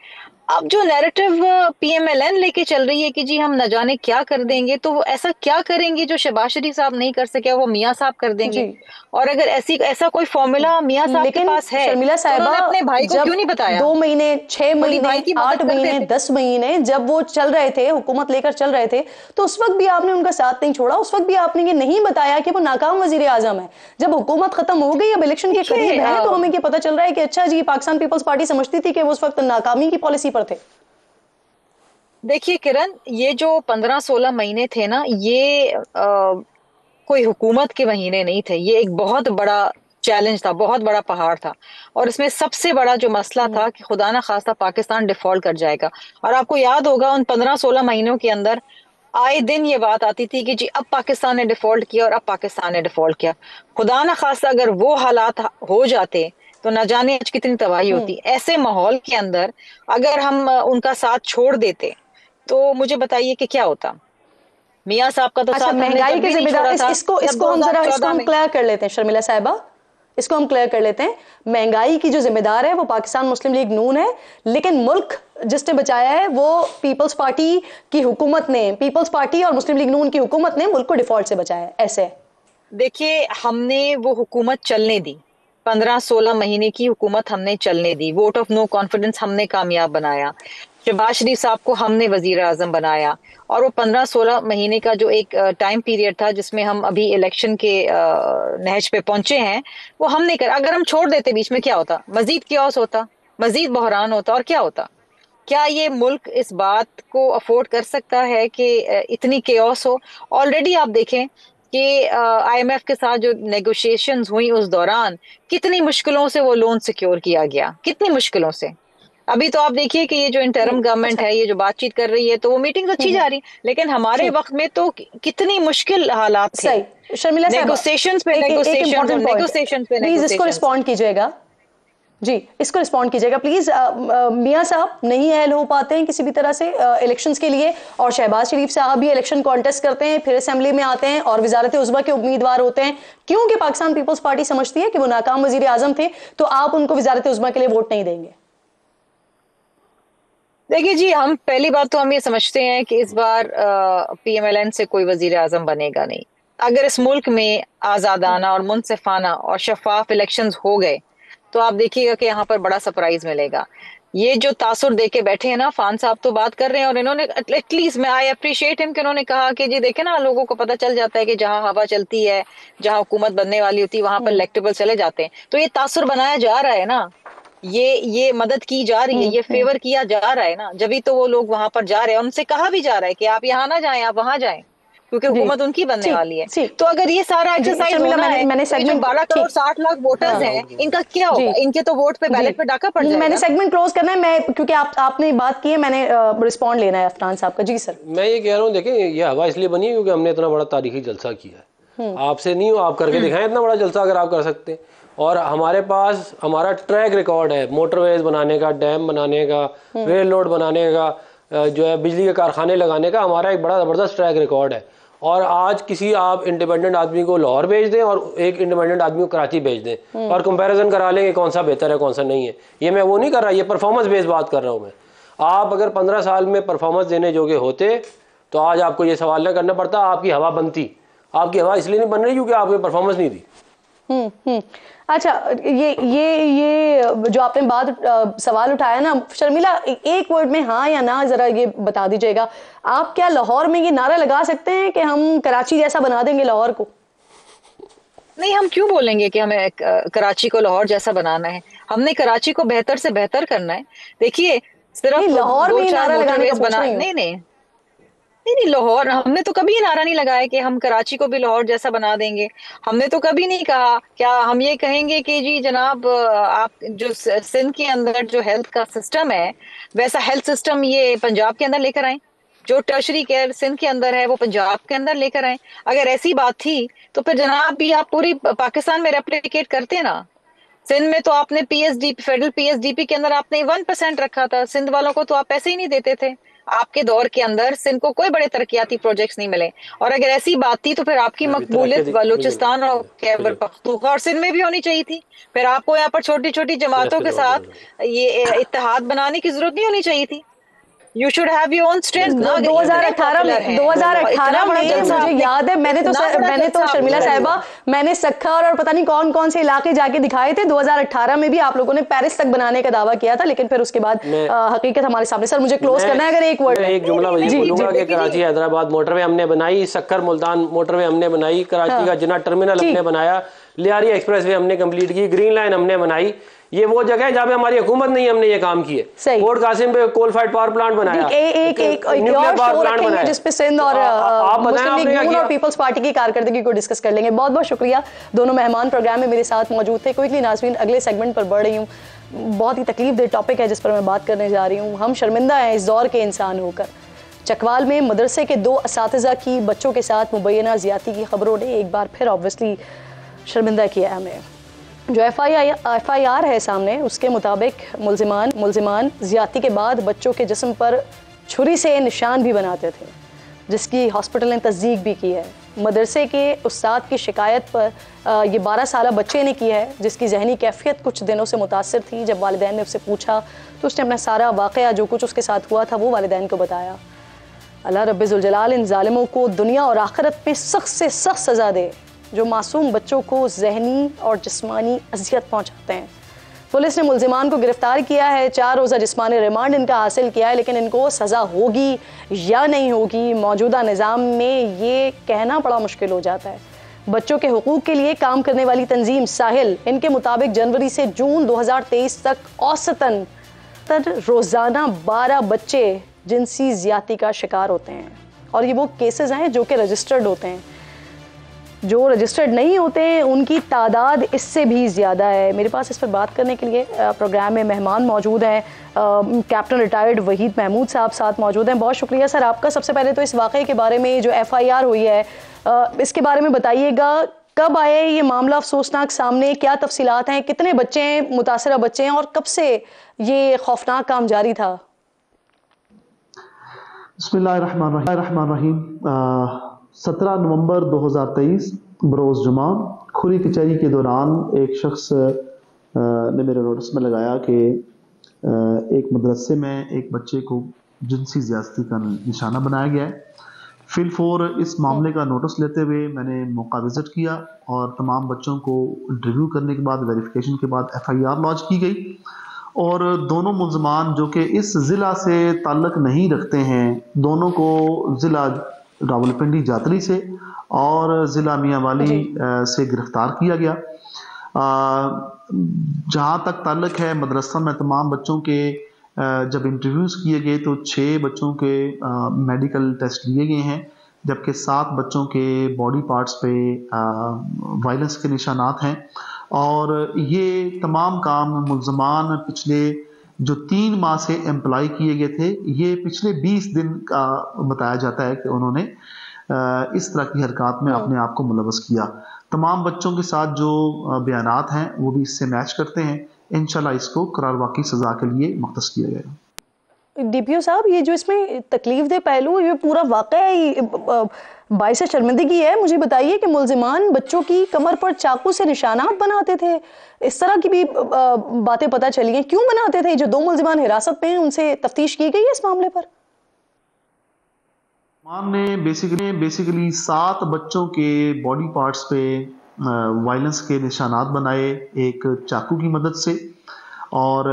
अब जो नैरेटिव पीएमएलएन लेके चल रही है कि जी हम न जाने क्या कर देंगे, तो वो ऐसा क्या करेंगे जो शहबाज शरीफ साहब नहीं कर सके, वो मियां साहब कर देंगे। और अगर ऐसा कोई फॉर्मूला मियां साहब के लेकिन पास है शर्मिला तो साहिबा, उन्होंने अपने भाई को जब क्यों नहीं बताया? 2 महीने, 6 बोली महीने, भाई की 8 मदद कर महीने, देते। 10 महीने जब वो चल रहे थे, हुकूमत लेकर चल रहे थे, तो उस वक्त भी आपने उनका साथ नहीं छोड़ा। उस वक्त भी आपने ये नहीं बताया कि वो नाकाम वजीर आजम है। जब हुकूमत खत्म हो गई, अब इलेक्शन के करीब है, तो हमें ये पता चल रहा है कि अच्छा जी, पाकिस्तान पीपल्स पार्टी समझती थी कि वो उस वक्त नाकामी की पॉलिसी पर थे। देखिए किरण, ये जो 15-16 महीने थे ना, ये कोई हुकूमत के महीने नहीं थे। ये एक बहुत बड़ा चैलेंज था, बहुत बड़ा पहाड़ था, और इसमें सबसे बड़ा जो मसला था कि खुदा ना खास्ता पाकिस्तान डिफॉल्ट कर जाएगा। और आपको याद होगा उन 15-16 महीनों के अंदर आए दिन ये बात आती थी कि जी अब पाकिस्तान ने डिफॉल्ट किया, और अब पाकिस्तान ने डिफॉल्ट किया। खुदा ना खास्ता अगर वो हालात हो जाते तो न जाने आज कितनी तबाही होती। ऐसे माहौल के अंदर अगर हम उनका साथ छोड़ देते तो मुझे बताइए कि क्या होता। मियां साहब का तो अच्छा, साथ हमने महंगाई जब के भी नहीं जिम्मेदार, छोड़ा था, इसको जब इसको हम जरा 2014 में। क्लियर कर लेते हैं शर्मिला साहिबा, इसको हम क्लियर कर लेते हैं। महंगाई की जो जिम्मेदार है वो पाकिस्तान मुस्लिम लीग नून है, लेकिन मुल्क जिसने बचाया है वो पीपल्स पार्टी की हुकूमत ने, पीपल्स पार्टी और मुस्लिम लीग नून की हुकूमत ने मुल्क को डिफॉल्ट से बचाया है, ऐसे है। देखिए, हमने वो हुकूमत चलने दी, 15-16 महीने की हुकूमत हमने चलने दी। वोट ऑफ नो कॉन्फिडेंस हमने कामयाब बनाया, शहबाज शरीफ साहब को हमने वजीर आजम बनाया, और वो 15-16 महीने का जो एक टाइम पीरियड था जिसमें हम अभी इलेक्शन के नहज पे पहुंचे हैं, वो हमने कर। अगर हम छोड़ देते बीच में, क्या होता? मजीद क्योस होता, मजीद बहरान होता, और क्या होता? क्या ये मुल्क इस बात को अफोर्ड कर सकता है कि इतनी केओस हो? ऑलरेडी आप देखें कि आईएमएफ के साथ जो नेगोशिएशंस हुई उस दौरान कितनी मुश्किलों से वो लोन सिक्योर किया गया, कितनी मुश्किलों से। अभी तो आप देखिए कि ये जो इंटरम गवर्नमेंट है, ये जो बातचीत कर रही है, तो वो मीटिंग अच्छी जा रही, लेकिन हमारे वक्त में तो कितनी मुश्किल हालात थे। सही। शर्मिला साहब, नेगोशिएशंस पे एक नेगोशिएशंस, इंपॉर्टेंट पॉइंट, नेगोशिएशंस पे प्लीज इसको नेगोशिएशंस। रिस्पॉन्ड कीजिएगा जी, इसको रिस्पॉन्ड कीजिएगा प्लीज। मियां साहब नहीं अहल हो पाते हैं किसी भी तरह से इलेक्शंस के लिए, और शहबाज शरीफ साहब भी इलेक्शन कॉन्टेस्ट करते हैं, फिर असेंबली में आते हैं और वजारत उज़्मा के उम्मीदवार होते हैं, क्योंकि पाकिस्तान पीपल्स पार्टी समझती है कि वो नाकाम वजीर आजम थे, तो आप उनको वजारत उज़्मा के लिए वोट नहीं देंगे। देखिए जी, हम पहली बात तो हम ये समझते हैं कि इस बार पीएमएलएन से कोई वजीर आजम बनेगा नहीं। अगर इस मुल्क में आज़ादाना और मुनसिफाना और शफाफ इलेक्शंस हो गए तो आप देखिएगा कि यहाँ पर बड़ा सरप्राइज मिलेगा। ये जो तासुर दे के बैठे हैं ना, फान साहब तो बात कर रहे हैं, और इन्होंने एटलीस्ट, मैं आई अप्रिशिएट हिम कि उन्होंने कहा कि जी देखे ना, लोगों को पता चल जाता है कि जहाँ हवा चलती है, जहाँ हुकूमत बनने वाली होती है, वहां पर इलेक्टेबल चले जाते हैं। तो ये तासुर बनाया जा रहा है ना, ये मदद की जा रही है, ये फेवर किया जा रहा है ना, जब भी तो वो लोग वहां पर जा रहे हैं। उनसे कहा भी जा रहा है कि आप यहाँ ना जाएं, आप वहां जाएं, क्योंकि हुकूमत उनकी बनने वाली है। तो अगर ये सारा एक्सरसाइज होना है, मैंने तो ये जो 12 करोड़ 60 लाख वोटर्स हैं, इनका क्या होगा? इनके तो वोट पे, बैलेट पे डाका पड़ जाएगा। मैंने सेगमेंट क्लोज करना है, मैं, क्योंकि आपने बात की है, मैंने रिस्पॉन्ड लेना है अफनान साहब का। जी सर। मैं ये कह रहा हूँ, देखें, ये हवा इसलिए बनी है क्योंकि हमने इतना बड़ा तारीखी जलसा किया है। आपसे नहीं हो, आप करके दिखाएं इतना बड़ा जलसा अगर आप कर सकते हैं। और हमारे पास हमारा ट्रैक रिकॉर्ड है मोटरवेज बनाने का, डैम बनाने का, रेल रोड बनाने का, जो है बिजली के कारखाने लगाने का हमारा एक बड़ा ज़बरदस्त ट्रैक रिकॉर्ड है। और आज किसी आप इंडिपेंडेंट आदमी को लाहौर भेज दें और एक इंडिपेंडेंट आदमी को कराची भेज दें और कंपैरिजन करा लेंगे कौन सा बेहतर है कौन सा नहीं है। ये मैं वो नहीं कर रहा, ये परफॉर्मेंस बेस्ड बात कर रहा हूँ मैं। आप अगर 15 साल में परफॉर्मेंस देने जोगे होते तो आज आपको ये सवाल न करना पड़ता, आपकी हवा बनती। आपकी हवा इसलिए नहीं बन रही क्योंकि आपने परफॉर्मेंस नहीं दी। अच्छा, ये जो आपने बात सवाल उठाया ना शर्मिला, एक वर्ड में हाँ या ना जरा ये बता दीजिएगा, आप क्या लाहौर में ये नारा लगा सकते हैं कि हम कराची जैसा बना देंगे लाहौर को? नहीं, हम क्यों बोलेंगे कि हमें कराची को लाहौर जैसा बनाना है। हमने कराची को बेहतर से बेहतर करना है। देखिए, सिर्फ लाहौर में नारा लगाने का बना नहीं, लाहौर हमने तो कभी नारा नहीं लगाया कि हम कराची को भी लाहौर जैसा बना देंगे। हमने तो कभी नहीं कहा। क्या हम ये कहेंगे कि जी जनाब आप जो सिंध के अंदर जो हेल्थ का सिस्टम है वैसा हेल्थ सिस्टम ये पंजाब के अंदर लेकर आए, जो टर्शरी केयर सिंध के अंदर है वो पंजाब के अंदर लेकर आए। अगर ऐसी बात थी तो फिर जनाब भी आप पूरी पाकिस्तान में रेप्लिकेट करते ना। सिंध में तो आपने पीएसडीपी, फेडरल पीएसडीपी के अंदर आपने 1% रखा था। सिंध वालों को तो आप पैसे ही नहीं देते थे। आपके दौर के अंदर सिंध को कोई बड़े तरक्याती प्रोजेक्ट्स नहीं मिले। और अगर ऐसी बात थी तो फिर आपकी मकबूलियत बलूचिस्तान और खैबर पख्तूनख्वा और सिंध में भी होनी चाहिए थी। फिर आपको यहाँ पर छोटी छोटी जमातों के साथ ये इत्तेहाद बनाने की जरूरत नहीं होनी चाहिए थी। You should have your own strength। 2018 में मुझे याद है मैंने तो शर्मिला साहिबा मैंने सक्खर और पता नहीं कौन कौन से इलाके जाके दिखाए थे। 2018 में भी आप लोगों ने पेरिस तक बनाने का दावा किया था, लेकिन फिर उसके बाद हकीकत हमारे सामने। सर मुझे क्लोज करना है, अगर एक वर्ड एक जुमला बोलूंगा कि कराची हैदराबाद मोटरवे हमने बनाई, सक्खर मुल्तान मोटरवे हमने बनाई, कराची का जिना टर्मिनल हमने बनाया, लियारी एक्सप्रेसवे हमने कंप्लीट की, ग्रीन लाइन हमने बनाई। ये वो जगह है जहाँ पे हमारी हुकूमत नहीं, हमने ये काम किए। पोर्ट कासिम पे कोल फाइड पावर प्लांट बनाया, एक न्यूक्लियर पावर प्लांट बनाया, जिसपे सिंध और मुस्लिम लीग नून और पीपल्स पार्टी की कारकर्दगी को डिस्कस कर लेंगे। बहुत बहुत शुक्रिया। दोनों मेहमान प्रोग्राम में मेरे साथ मौजूद थे। क्विकली नाज़रीन, अगले सेगमेंट पर बढ़ रही हूँ। बहुत ही तकलीफ दे टॉपिक है जिस पर मैं बात करने जा रही हूँ। हम शर्मिंदा हैं इस दौर के इंसान होकर। चकवाल में मदरसे के 2 असातिज़ा की बच्चों के साथ मुबैना ज़्यादती की खबरों ने एक बार फिर ऑब्वियसली शर्मिंदा किया हमें। जो एफआईआर है सामने, उसके मुताबिक मुल्जिमान ज़्यादती के बाद बच्चों के जिस्म पर छुरी से निशान भी बनाते थे, जिसकी हॉस्पिटल ने तस्दीक भी की है। मदरसे के उस्ताद की शिकायत पर ये 12 साला बच्चे ने की है, जिसकी जहनी कैफियत कुछ दिनों से मुतासर थी। जब वालिदैन ने उससे पूछा तो उसने अपना सारा वाक़या जो कुछ उसके साथ हुआ था वो वालिदैन को बताया। अल्लाह रब्बुल ज़ुलजलाल इन ज़ालिमों को दुनिया और आखिरत में सख्त से सख्त सज़ा दे जो मासूम बच्चों को जहनी और जिस्मानी अजियत पहुंचाते हैं। पुलिस ने मुल्जिमान को गिरफ्तार किया है, 4 रोज़ा जिस्मानी रिमांड इनका हासिल किया है, लेकिन इनको सज़ा होगी या नहीं होगी मौजूदा निज़ाम में ये कहना बड़ा मुश्किल हो जाता है। बच्चों के हुकूक के लिए काम करने वाली तंजीम साहिल, इनके मुताबिक जनवरी से जून 2023 तक औसतन रोज़ाना 12 बच्चे जिनसी ज़्यादती का शिकार होते हैं। और ये वो केसेस हैं जो कि रजिस्टर्ड होते हैं। जो रजिस्टर्ड नहीं होते हैं उनकी तादाद इससे भी ज़्यादा है। मेरे पास इस पर बात करने के लिए प्रोग्राम में मेहमान मौजूद हैं। कैप्टन रिटायर्ड वहीद महमूद साहब साथ मौजूद हैं। बहुत शुक्रिया सर आपका। सबसे पहले तो इस वाक़े के बारे में जो एफआईआर हुई है इसके बारे में बताइएगा, कब आए ये मामला अफसोसनाक सामने, क्या तफसीलात हैं, कितने बच्चे हैं, मुतासरा बच्चे हैं, और कब से ये खौफनाक काम जारी था? बिस्मिल्लाहिर्रहमानिर्रहीम। 17 नवंबर 2023 बरोज़ जुमा खुली कचहरी के दौरान एक शख्स ने मेरे नोटिस में लगाया कि एक मदरसे में एक बच्चे को जिनसी ज़्यादती का निशाना बनाया गया है। फिलफोर इस मामले का नोटिस लेते हुए मैंने मौका विज़िट किया और तमाम बच्चों को इंटरव्यू करने के बाद वेरिफिकेशन के बाद एफआईआर लॉन्च की गई। और दोनों मुल्ज़मान जो कि इस ज़िला से ताल्लुक़ नहीं रखते हैं, दोनों को ज़िला रावलपिंडी जातरी से और ज़िला मियांवाली से गिरफ़्तार किया गया। जहाँ तक ताल्लुक़ है मदरसा में तमाम बच्चों के जब इंटरव्यूज़ किए गए तो 6 बच्चों के मेडिकल टेस्ट लिए गए हैं, जबकि 7 बच्चों के बॉडी पार्ट्स पे वायलेंस के निशानात हैं। और ये तमाम काम मुल्ज़मान पिछले जो 3 माह से एम्प्लॉय किए गए थे, ये पिछले 20 दिन का बताया जाता है कि उन्होंने इस तरह की हरकत में अपने आप को मुलव्वस किया। तमाम बच्चों के साथ जो बयानात हैं वो भी इससे मैच करते हैं। इंशाल्लाह इसको करार वाक़ई सज़ा के लिए मुख्तस किया जाएगा। डीपीओ साहब, ये जो इसमें तकलीफ दे पहलू, ये पूरा वाक़या ही बाइस शर्मिंदगी है। मुझे बताइए कि मुल्जिमान बच्चों की कमर पर चाकू से निशानात बनाते थे, इस तरह की भी बातें पता चली हैं। क्यों बनाते थे? जो 2 मुल्जिमान हिरासत में हैं उनसे तफ्तीश की गई है इस मामले पर? मान ने बेसिकली 7 बच्चों के बॉडी पार्ट्स पे वायलेंस के निशानात बनाए एक चाकू की मदद से, और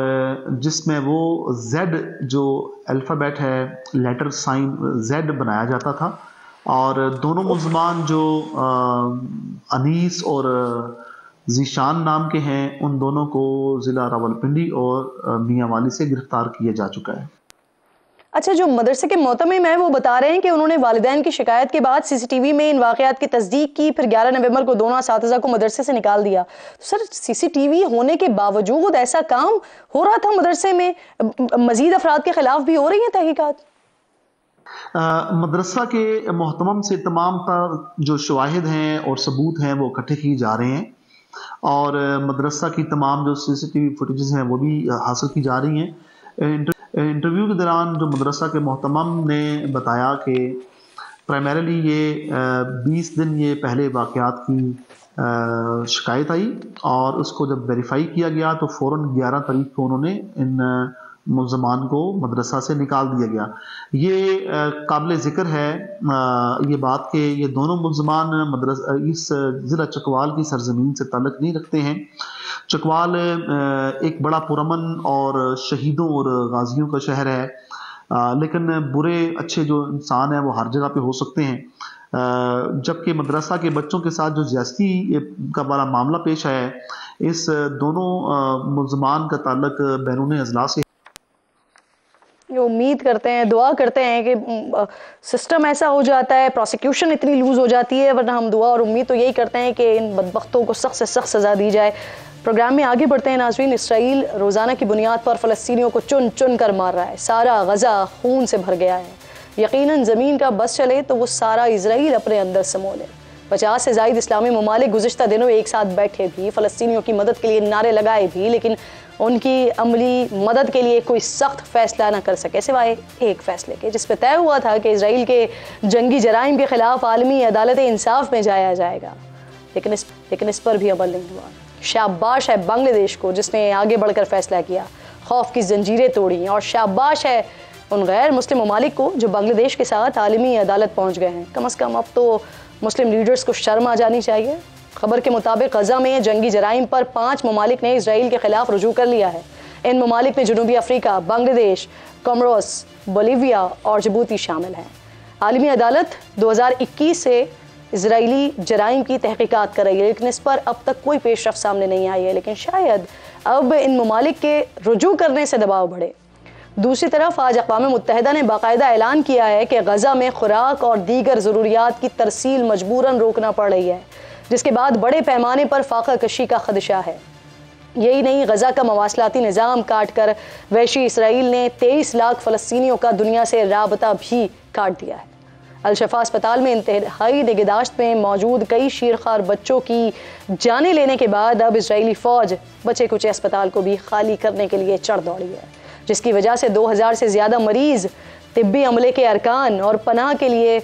जिसमें वो Z जो अल्फ़ाबेट है, लेटर साइन Z बनाया जाता था। और दोनों मुल्ज़मान जो अनीस और ज़ीशान नाम के हैं, उन दोनों को ज़िला रावलपिंडी और मियांवाली से गिरफ्तार किया जा चुका है। अच्छा, जो मदरसे के मोहतमिम हैं वो बता रहे हैं कि उन्होंने वालिदैन की शिकायत के बाद सीसीटीवी में इन वाक़यात की तस्दीक की, फिर 11 नवंबर को दोनों असातिज़ा को मदरसे से निकाल दिया। सर, सीसीटीवी होने के बावजूद ऐसा काम हो रहा था मदरसे में, मजीद अफराद के खिलाफ भी हो रही हैं तहकीकात? मदरसा के मोहतमम से तमाम जो शवाहिद हैं और सबूत हैं वो इकट्ठे किए जा रहे हैं, और मदरसा की तमाम जो सीसीटीवी फुटेजेस हैं वो भी हासिल की जा रही हैं। इंटरव्यू के दौरान जो मदरसा के मोहतमम ने बताया कि प्राइमरीली ये 20 दिन ये पहले वाक़यात की शिकायत आई, और उसको जब वेरीफाई किया गया तो फ़ौरन 11 तारीख को उन्होंने इन मुल्ज़मान को मदरसा से निकाल दिया गया। ये काबिल ज़िक्र है ये बात कि ये दोनों मुल्ज़मान इस ज़िला चकवाल की सरज़मीन से ताल्लुक़ नहीं रखते हैं। चकवाल एक बड़ा पुरअमन और शहीदों और गाजियों का शहर है, लेकिन बुरे अच्छे जो इंसान हैं वो हर जगह पे हो सकते हैं। जबकि मदरसा के बच्चों के साथ जो ज़्यादती का बड़ा मामला पेश आया है, इस दोनों मुल्ज़मान का ताल्लुक बैरून अज़ला से। उम्मीद करते हैं, दुआ करते हैं कि सिस्टम ऐसा हो जाता है, प्रोसिक्यूशन इतनी लूज हो जाती है, वरना हम दुआ और उम्मीद तो यही करते हैं कि इन बदबख्तों को सख्त से सख्त सज़ा दी जाए। प्रोग्राम में आगे बढ़ते हैं नाज़रीन। इसराइल रोज़ाना की बुनियाद पर फ़लस्तीनियों को चुन चुन कर मार रहा है। सारा गज़ा खून से भर गया है। यकीनन ज़मीन का बस चले तो वो सारा इसराइल अपने अंदर समो ले। 50 से ज़ायद इस्लामी ममालिक गुज़िश्ता दिनों एक साथ बैठे भी, फ़लस्तीनियों की मदद के लिए नारे लगाए भी, लेकिन उनकी अमली मदद के लिए कोई सख्त फ़ैसला ना कर सके सिवाय एक फ़ैसले के, जिस पर तय हुआ था कि इसराइल के जंगी जराइम के ख़िलाफ़ आलमी अदालत इंसाफ में जाया जाएगा। लेकिन इस पर भी अमल नहीं हुआ। शाबाश है बांग्लादेश को जिसने आगे बढ़कर फ़ैसला किया, खौफ की जंजीरें तोड़ी, और शाबाश है उन गैर मुस्लिम ममालिक को जो बांग्लादेश के साथ आलमी अदालत पहुँच गए हैं। कम अज़ कम अब तो मुस्लिम लीडर्स को शर्म आ जानी चाहिए। खबर के मुताबिक गज़ा में जंगी जराइम पर 5 ममालिक ने इसराइल के ख़िलाफ़ रुजू कर लिया है। इन ममालिक में जनूबी अफ्रीका, बांग्लादेश, कोमोरोस, बोलीविया और जिबूती शामिल हैं। आलमी अदालत 2021 से इसराइली जराइम की तहकीकात कर रही है, लेकिन इस पर अब तक कोई पेशरफ्त सामने नहीं आई है। लेकिन शायद अब इन ममालिक के रुजू करने से दबाव बढ़े। दूसरी तरफ आज अक़वाम मुत्तहिदा ने बाकायदा ऐलान किया है कि गज़ा में खुराक और दीगर ज़रूरियात की तरसील मजबूरन रोकना पड़ रही है, जिसके बाद बड़े पैमाने पर फाका कशी का खदशा है। यही नहीं, गज़ा का मवासलाती निज़ाम काट कर वहशी इसराइल ने 23 लाख फ़लस्तीनियों का दुनिया से राबता भी काट दिया है। अल-शफ़ा अस्पताल में इंतहाई निगहदाश्त में मौजूद कई शीरखार बच्चों की जाने लेने के बाद अब इसराइली फ़ौज बचे कुचे अस्पताल को भी खाली करने के लिए चढ़ दौड़ी है, जिसकी वजह से 2000 से ज़्यादा मरीज़, तिब्बी अमले के अरकान और पनाह के लिए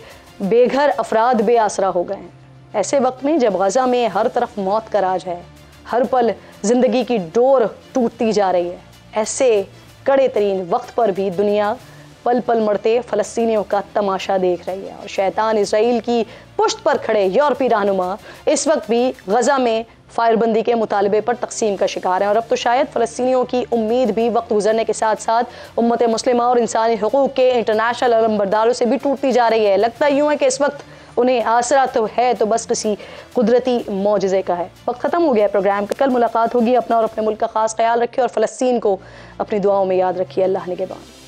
बेघर अफराद बेआसरा हो गए हैं। ऐसे वक्त में जब गज़ा में हर तरफ मौत का राज है, हर पल ज़िंदगी की डोर टूटती जा रही है, ऐसे कड़े तरीन वक्त पर भी दुनिया पल पल मरते फ़लस्तीनियों का तमाशा देख रही है। और शैतान इसराइल की पुश्त पर खड़े यूरोपी रहनुमा इस वक्त भी गज़ा में फायरबंदी के मुतालबे पर तकसीम का शिकार है। और अब तो शायद फ़लस्तीनियों की उम्मीद भी वक्त गुजरने के साथ साथ उम्मत मुस्लिमा और इंसानी हुकूक़ के इंटरनेशनल अलमबरदारों से भी टूटती जा रही है। लगता यूँ है कि इस वक्त उन्हें आसरा तो है तो बस किसी कुदरती मौजज़े का है। वक्त ख़त्म हो गया है प्रोग्राम का। कल मुलाकात होगी। अपना और अपने मुल्क का ख़ास ख्याल रखिए और फ़लस्तीन को अपनी दुआओं में याद रखिए। अल्लाह निगहबान।